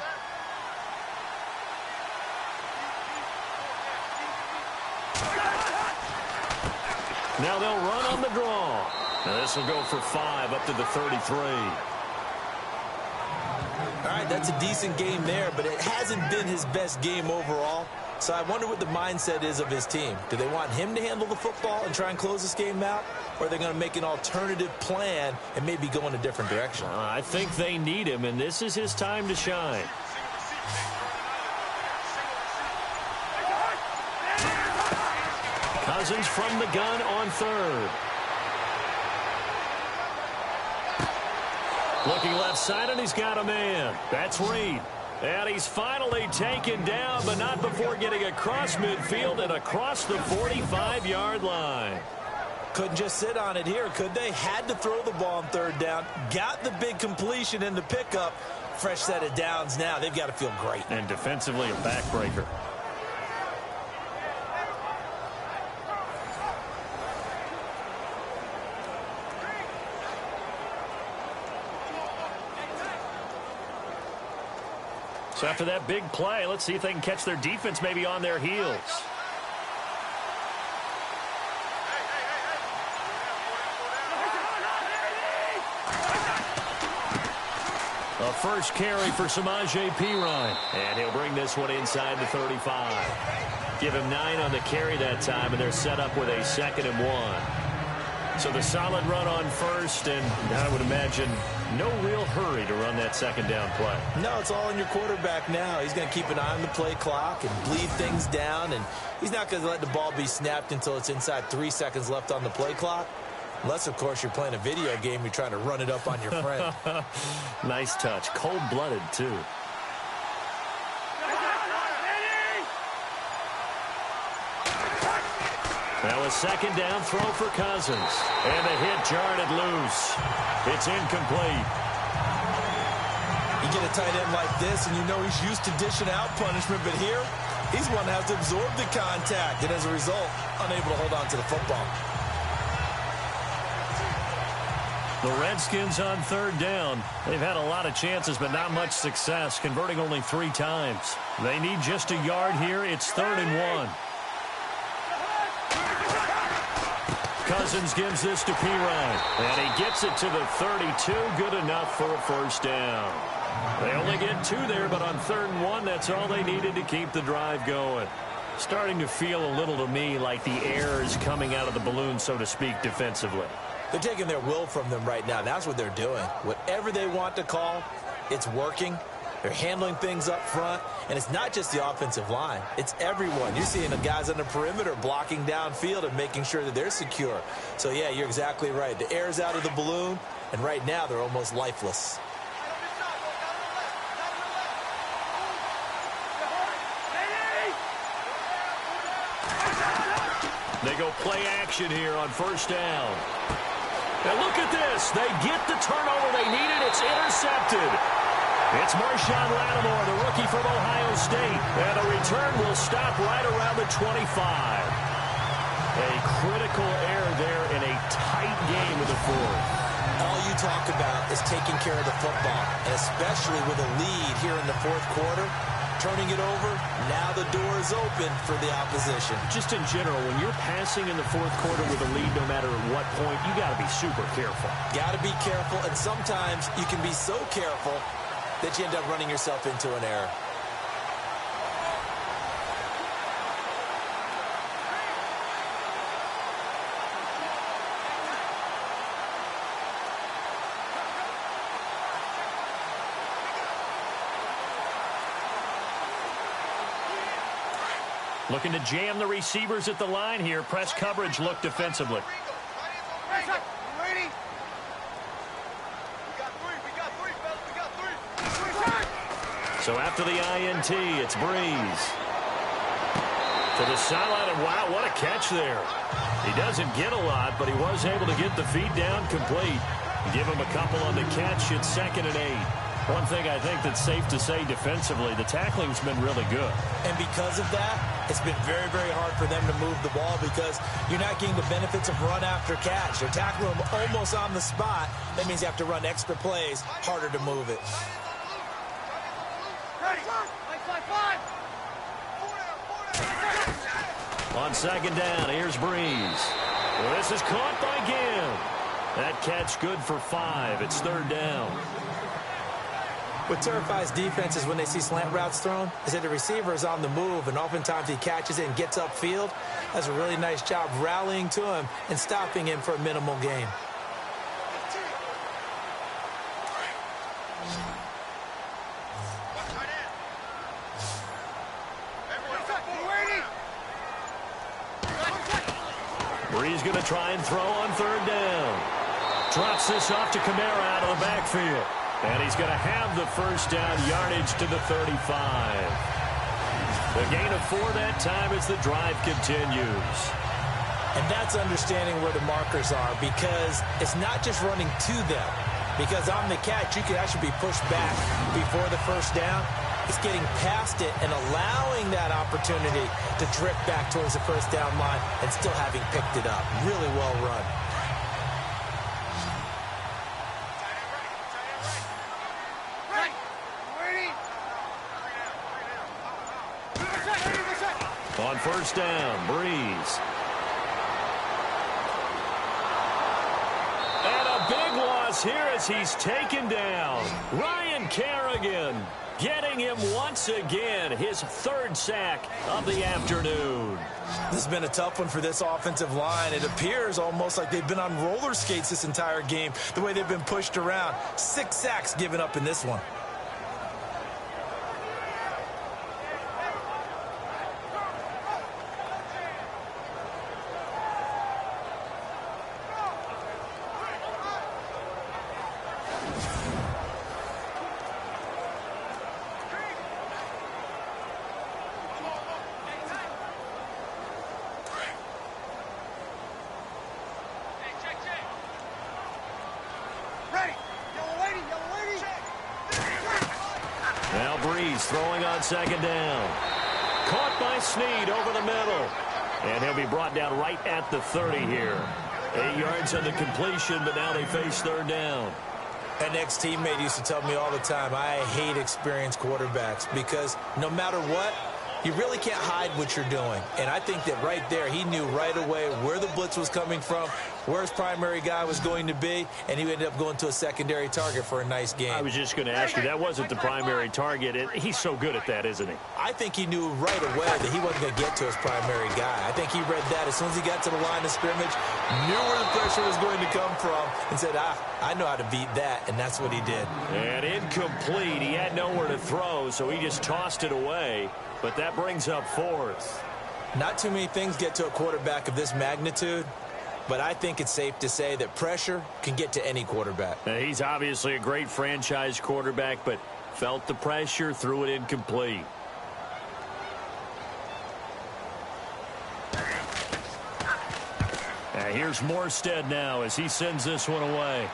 Now they'll run on the draw. Now this will go for 5 up to the 33. All right, that's a decent game there, but it hasn't been his best game overall. So I wonder what the mindset is of his team. Do they want him to handle the football and try and close this game out? Or are they going to make an alternative plan and maybe go in a different direction? I think they need him, and this is his time to shine. Cousins from the gun on 3rd. Looking left side, and he's got a man. That's Reed. And he's finally taken down, but not before getting across midfield and across the 45-yard line. Couldn't just sit on it here, could they? Had to throw the ball on 3rd down. Got the big completion in the pickup. Fresh set of downs now. They've got to feel great. And defensively, a backbreaker. So after that big play, let's see if they can catch their defense maybe on their heels. A first carry for Samaje Perine. And he'll bring this one inside the 35. Give him 9 on the carry that time, and they're set up with a 2nd and 1. So the solid run on 1st, and I would imagine no real hurry to run that 2nd down play. No, it's all on your quarterback now. He's going to keep an eye on the play clock and bleed things down, and he's not going to let the ball be snapped until it's inside 3 seconds left on the play clock. Unless, of course, you're playing a video game, you're trying to run it up on your friend. Nice touch. Cold-blooded, too. Now a 2nd down throw for Cousins. And the hit jarred it loose. It's incomplete. You get a tight end like this, and you know he's used to dishing out punishment, but here, he's one that has to absorb the contact, and as a result, unable to hold on to the football. The Redskins on 3rd down. They've had a lot of chances, but not much success, converting only 3 times. They need just a yard here. It's 3rd and 1. Cousins gives this to Perine, and he gets it to the 32. Good enough for a 1st down. They only get 2 there, but on 3rd and 1, that's all they needed to keep the drive going. Starting to feel a little to me like the air is coming out of the balloon, so to speak, defensively. They're taking their will from them right now. That's what they're doing. Whatever they want to call, it's working. They're handling things up front, and it's not just the offensive line. It's everyone. You're seeing the guys on the perimeter blocking downfield and making sure that they're secure. So, yeah, you're exactly right. The air's out of the balloon, and right now they're almost lifeless. They go play action here on 1st down. And look at this. They get the turnover they needed. It's intercepted. It's Marshawn Lattimore, the rookie from Ohio State. And the return will stop right around the 25. A critical error there in a tight game in the 4th. All you talk about is taking care of the football, and especially with a lead here in the 4th quarter. turning it over. Now the door is open for the opposition. Just in general, when you're passing in the fourth quarter with a lead, no matter at what point, you got to be super careful. Got to be careful, and sometimes you can be so careful that you end up running yourself into an error. Looking to jam the receivers at the line here. Press coverage look defensively. So after the INT, it's Breeze. To the sideline, and wow, what a catch there. He doesn't get a lot, but he was able to get the feet down complete. Give him a couple on the catch. It's 2nd and 8. One thing I think that's safe to say defensively, the tackling's been really good. And because of that, it's been very, very hard for them to move the ball because you're not getting the benefits of run after catch. They're tackling them almost on the spot. That means you have to run extra plays, harder to move it. On 2nd down, here's Breeze. Well, this is caught by Ginn. That catch good for 5. It's 3rd down. What terrifies defenses when they see slant routes thrown is that the receiver is on the move, and oftentimes he catches it and gets upfield. Does a really nice job rallying to him and stopping him for a minimal gain. Breeze going to try and throw on 3rd down. Drops this off to Kamara out of the backfield. And he's going to have the first down, yardage to the 35. The gain of 4 that time as the drive continues. And that's understanding where the markers are, because it's not just running to them. Because on the catch, you can actually be pushed back before the first down. It's getting past it and allowing that opportunity to drift back towards the first down line and still having picked it up. Really well run. On 1st down, Breeze. And a big loss here as he's taken down. Ryan Kerrigan getting him once again, his 3rd sack of the afternoon. This has been a tough one for this offensive line. It appears almost like they've been on roller skates this entire game, the way they've been pushed around. 6 sacks given up in this one. Now Breeze throwing on 2nd down. Caught by Snead over the middle. And he'll be brought down right at the 30 here. 8 yards on the completion, but now they face 3rd down. An ex-teammate used to tell me all the time, I hate experienced quarterbacks because no matter what, you really can't hide what you're doing. And I think that right there, he knew right away where the blitz was coming from, where his primary guy was going to be, and he ended up going to a secondary target for a nice game. I was just going to ask you, that wasn't the primary target. He's so good at that, isn't he? I think he knew right away that he wasn't going to get to his primary guy. I think he read that as soon as he got to the line of scrimmage, knew where the pressure was going to come from, and said, I know how to beat that, and that's what he did. And incomplete. He had nowhere to throw, so he just tossed it away. But that brings up 4th. Not too many things get to a quarterback of this magnitude, but I think it's safe to say that pressure can get to any quarterback. He's obviously a great franchise quarterback, but felt the pressure, threw it incomplete. Here's Morstead now as he sends this one away.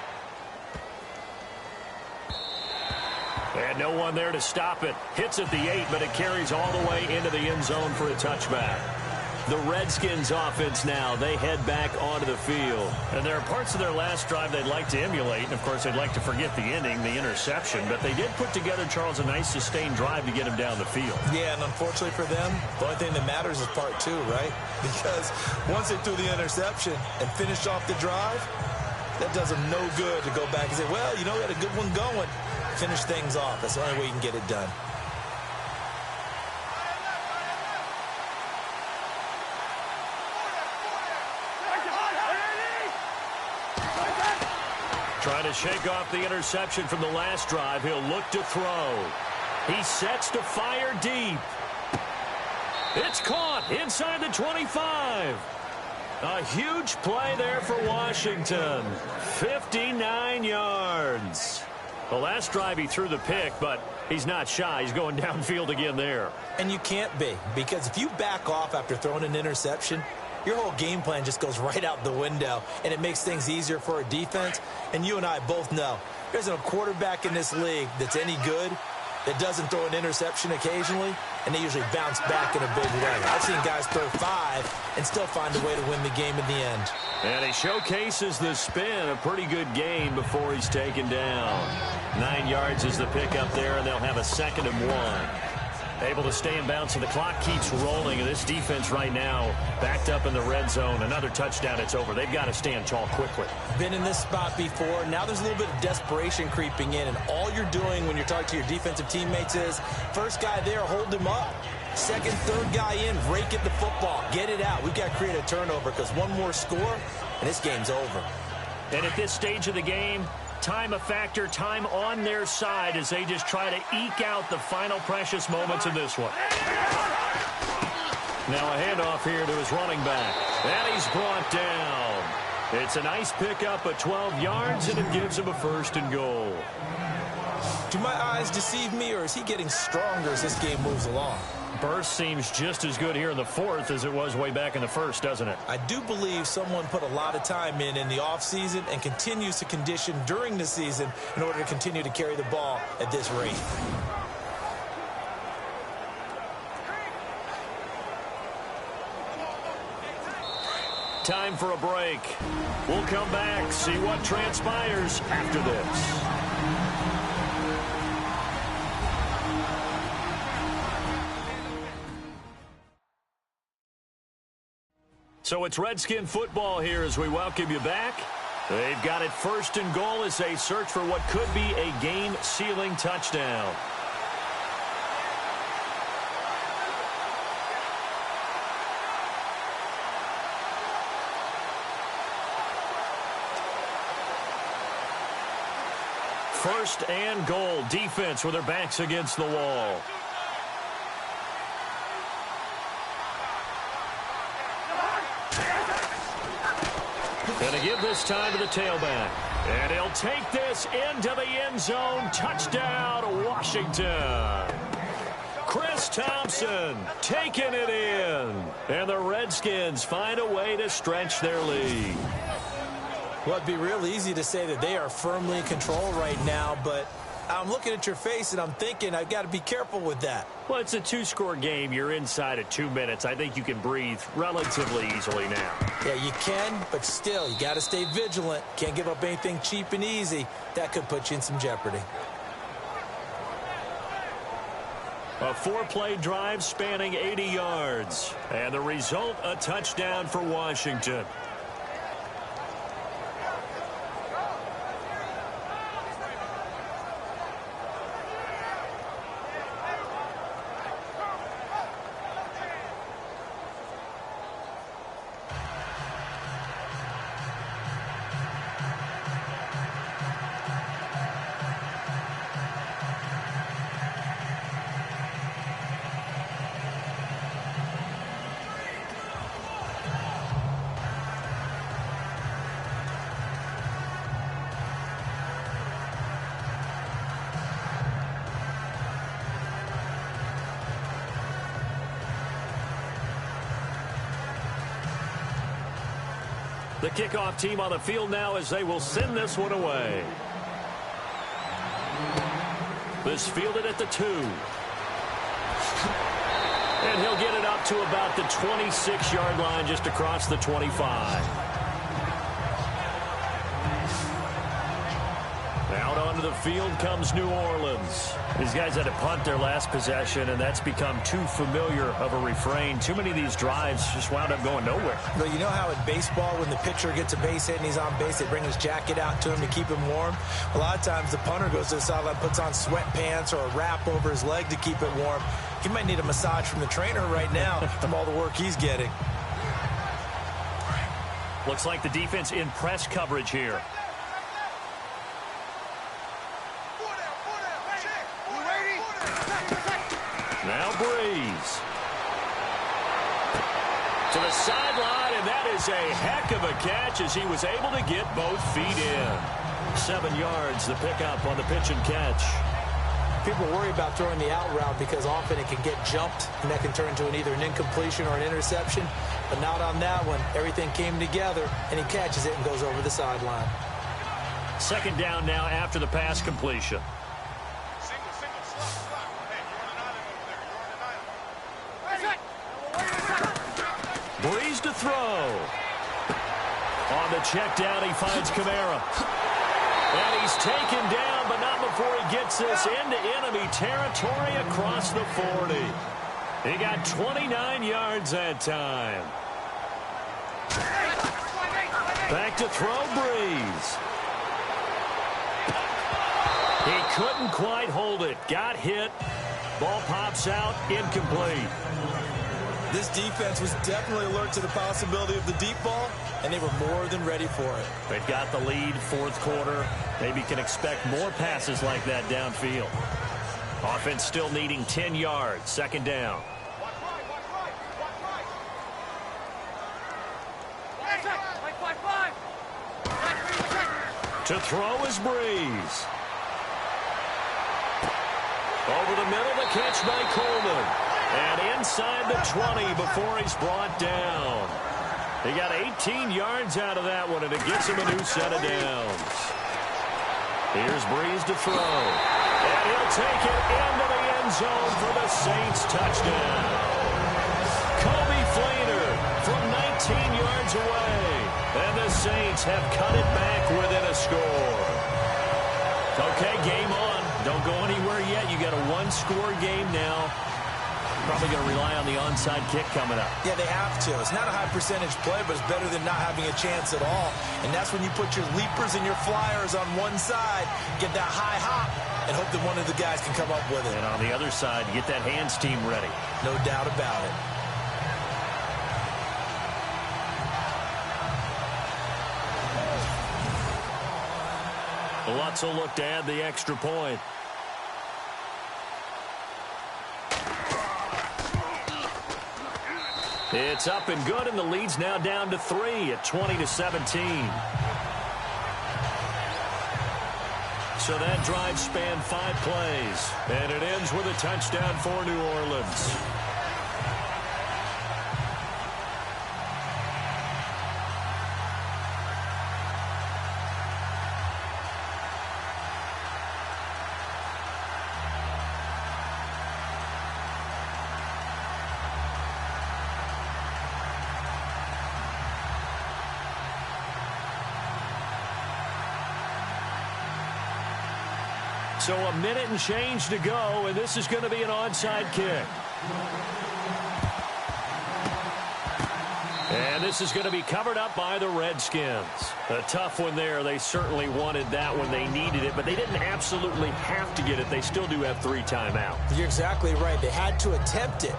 And no one there to stop it. Hits at the 8, but it carries all the way into the end zone for a touchback. The Redskins offense now, they head back onto the field. And there are parts of their last drive they'd like to emulate. And, of course, they'd like to forget the ending, the interception. But they did put together, Charles, a nice sustained drive to get him down the field. Yeah, and unfortunately for them, the only thing that matters is part two, right? Because once they threw the interception and finished off the drive, that does them no good to go back and say, well, you know, we had a good one going. Finish things off. That's the only way you can get it done. Trying to shake off the interception from the last drive. He'll look to throw. He sets to fire deep. It's caught inside the 25. A huge play there for Washington. 59 yards. The last drive he threw the pick, but he's not shy. He's going downfield again there. And you can't be, because if you back off after throwing an interception, your whole game plan just goes right out the window, and it makes things easier for a defense. And you and I both know there's a quarterback in this league that's any good that doesn't throw an interception occasionally, and they usually bounce back in a big way. I've seen guys throw 5 and still find a way to win the game in the end. And he showcases the spin, a pretty good gain before he's taken down. 9 yards is the pickup there, and they'll have a 2nd and 1. Able to stay in bounds, so the clock keeps rolling. And this defense right now backed up in the red zone. Another touchdown, it's over. They've got to stand tall quickly. Been in this spot before. Now there's a little bit of desperation creeping in. And all you're doing when you're talking to your defensive teammates is, first guy there, hold him up. Second, third guy in, rake at the football. Get it out. We've got to create a turnover, because one more score, and this game's over. And at this stage of the game, time a factor, time on their side as they just try to eke out the final precious moments in this one. Now a handoff here to his running back. And he's brought down. It's a nice pickup of 12 yards, and it gives him a 1st and goal. Do my eyes deceive me, or is he getting stronger as this game moves along? Burst seems just as good here in the 4th as it was way back in the 1st, doesn't it? I do believe someone put a lot of time in the offseason and continues to condition during the season in order to continue to carry the ball at this rate. Time for a break. We'll come back, see what transpires after this. So it's Redskin football here as we welcome you back. They've got it 1st and goal as they search for what could be a game-sealing touchdown. First and goal, defense with their backs against the wall. Going to give this time to the tailback. And he'll take this into the end zone. Touchdown, Washington. Chris Thompson taking it in. And the Redskins find a way to stretch their lead. Well, it'd be real easy to say that they are firmly in control right now, but I'm looking at your face and I'm thinking I've got to be careful with that. Well, it's a 2-score game. You're inside of 2 minutes. I think you can breathe relatively easily now. Yeah, you can, but still, you got to stay vigilant. Can't give up anything cheap and easy. That could put you in some jeopardy. A 4-play drive spanning 80 yards. And the result, a touchdown for Washington. The kickoff team on the field now as they will send this one away. This fielded at the 2. And he'll get it up to about the 26-yard line, just across the 25. Out onto the field comes New Orleans. These guys had to punt their last possession, and that's become too familiar of a refrain. Too many of these drives just wound up going nowhere. Well, you know how in baseball, when the pitcher gets a base hit and he's on base, they bring his jacket out to him to keep him warm? A lot of times the punter goes to the sideline, puts on sweatpants or a wrap over his leg to keep it warm. He might need a massage from the trainer right now from all the work he's getting. Looks like the defense in press coverage here. Now Breeze. To the sideline, and that is a heck of a catch as he was able to get both feet in. 7 yards, the pickup on the pitch and catch. People worry about throwing the out route because often it can get jumped, and that can turn into either an incompletion or an interception. But not on that one. Everything came together, and he catches it and goes over the sideline. 2nd down now after the pass completion. Breeze to throw. On the check down, he finds Kamara. And he's taken down, but not before he gets this into enemy territory across the 40. He got 29 yards that time. Back to throw, Breeze. He couldn't quite hold it. Got hit. Ball pops out, incomplete. This defense was definitely alert to the possibility of the deep ball, and they were more than ready for it. They've got the lead, 4th quarter. Maybe can expect more passes like that downfield. Offense still needing 10 yards. 2nd down. To throw is Breeze. Over the middle, the catch by Coleman. And inside the 20 before he's brought down. He got 18 yards out of that one, and it gets him a new set of downs. Here's Breeze to throw. And he'll take it into the end zone for the Saints touchdown. Kobe Flainer from 19 yards away. And the Saints have cut it back within a score. Okay, game on. Don't go anywhere yet. You got a 1-score game now. Probably going to rely on the onside kick coming up. Yeah, they have to. It's not a high percentage play, but it's better than not having a chance at all. And that's when you put your leapers and your flyers on one side, get that high hop, and hope that one of the guys can come up with it. And on the other side, get that hands team ready. No doubt about it. Lutz will look to add the extra point. It's up and good, and the lead's now down to 3 at 20-17. So that drive spanned 5 plays, and it ends with a touchdown for New Orleans. So a minute and change to go, and this is going to be an onside kick. And this is going to be covered up by the Redskins. A tough one there. They certainly wanted that when they needed it, but they didn't absolutely have to get it. They still do have 3 timeouts. You're exactly right. They had to attempt it.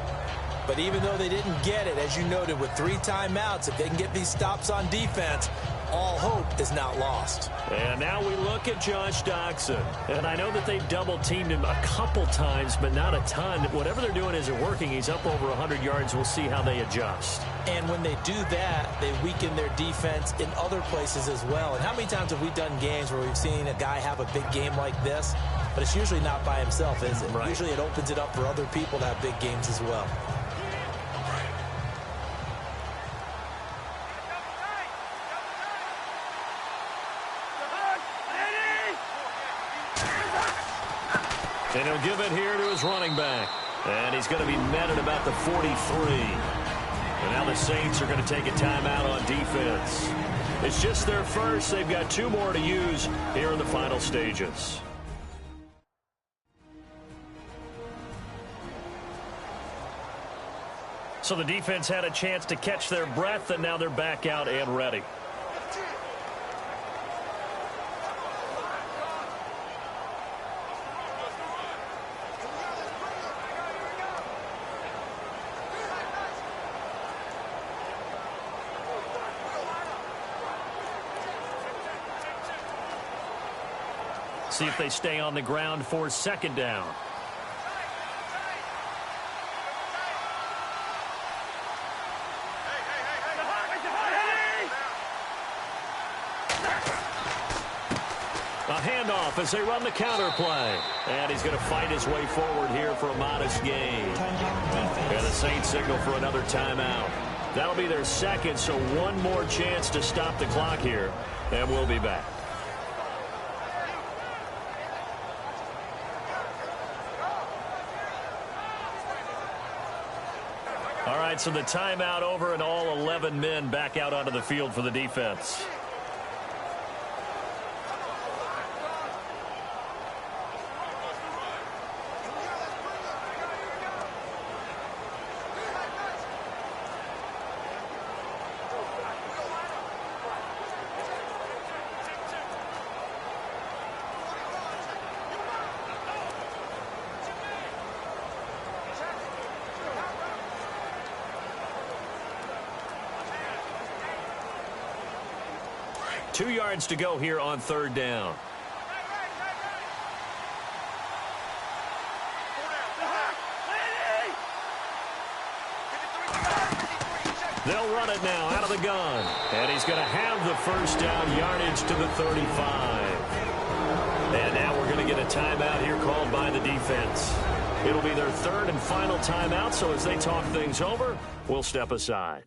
But even though they didn't get it, as you noted, with 3 timeouts, if they can get these stops on defense, all hope is not lost. And now we look at Josh Dotson. And I know that they've double-teamed him a couple times, but not a ton. Whatever they're doing isn't working. He's up over 100 yards. We'll see how they adjust. And when they do that, they weaken their defense in other places as well. And how many times have we done games where we've seen a guy have a big game like this? But it's usually not by himself, is it? Right. Usually it opens it up for other people to have big games as well. And he'll give it here to his running back. And he's going to be met at about the 43. And now the Saints are going to take a timeout on defense. It's just their first. They've got 2 more to use here in the final stages. So the defense had a chance to catch their breath, and now they're back out and ready. See if they stay on the ground for 2nd down. A handoff as they run the counter play. And he's going to fight his way forward here for a modest gain. And the Saints signal for another timeout. That'll be their 2nd, so 1 more chance to stop the clock here. And we'll be back. All right, so the timeout over and all 11 men back out onto the field for the defense. Two yards to go here on 3rd down. They'll run it now out of the gun. And he's going to have the 1st down, yardage to the 35. And now we're going to get a timeout here called by the defense. It'll be their 3rd and final timeout, so as they talk things over, we'll step aside.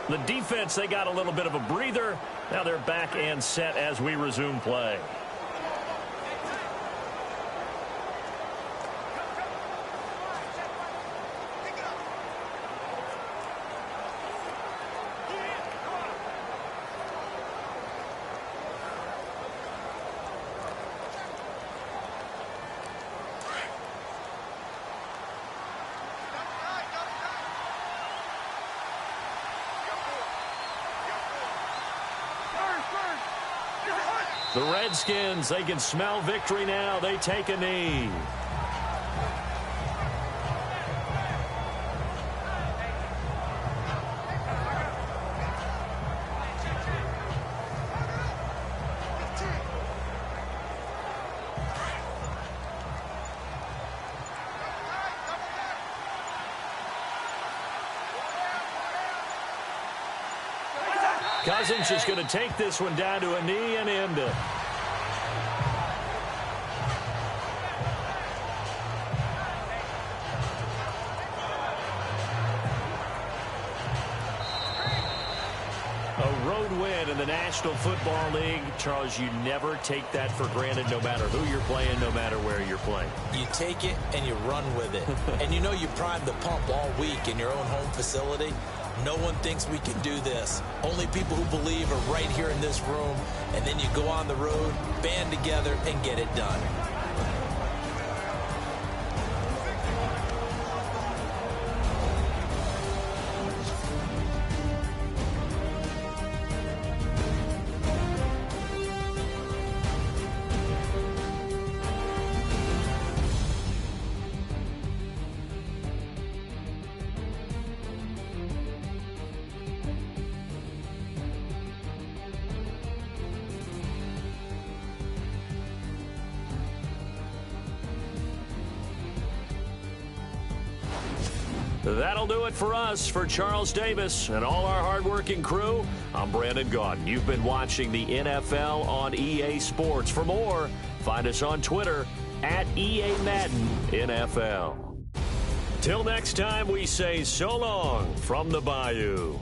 The defense, they got a little bit of a breather. Now they're back and set as we resume play. The Redskins, they can smell victory now. They take a knee. Cousins is going to take this one down to a knee and end it. A road win in the National Football League. Charles, you never take that for granted no matter who you're playing, no matter where you're playing. You take it and you run with it. And you know you primed the pump all week in your own home facility. No one thinks we can do this. Only people who believe are right here in this room. And then you go on the road, band together, and get it done. That'll do it for us. For Charles Davis and all our hardworking crew, I'm Brandon Gaudin. You've been watching the NFL on EA Sports. For more, find us on Twitter at EA Madden NFL. Till next time, we say so long from the Bayou.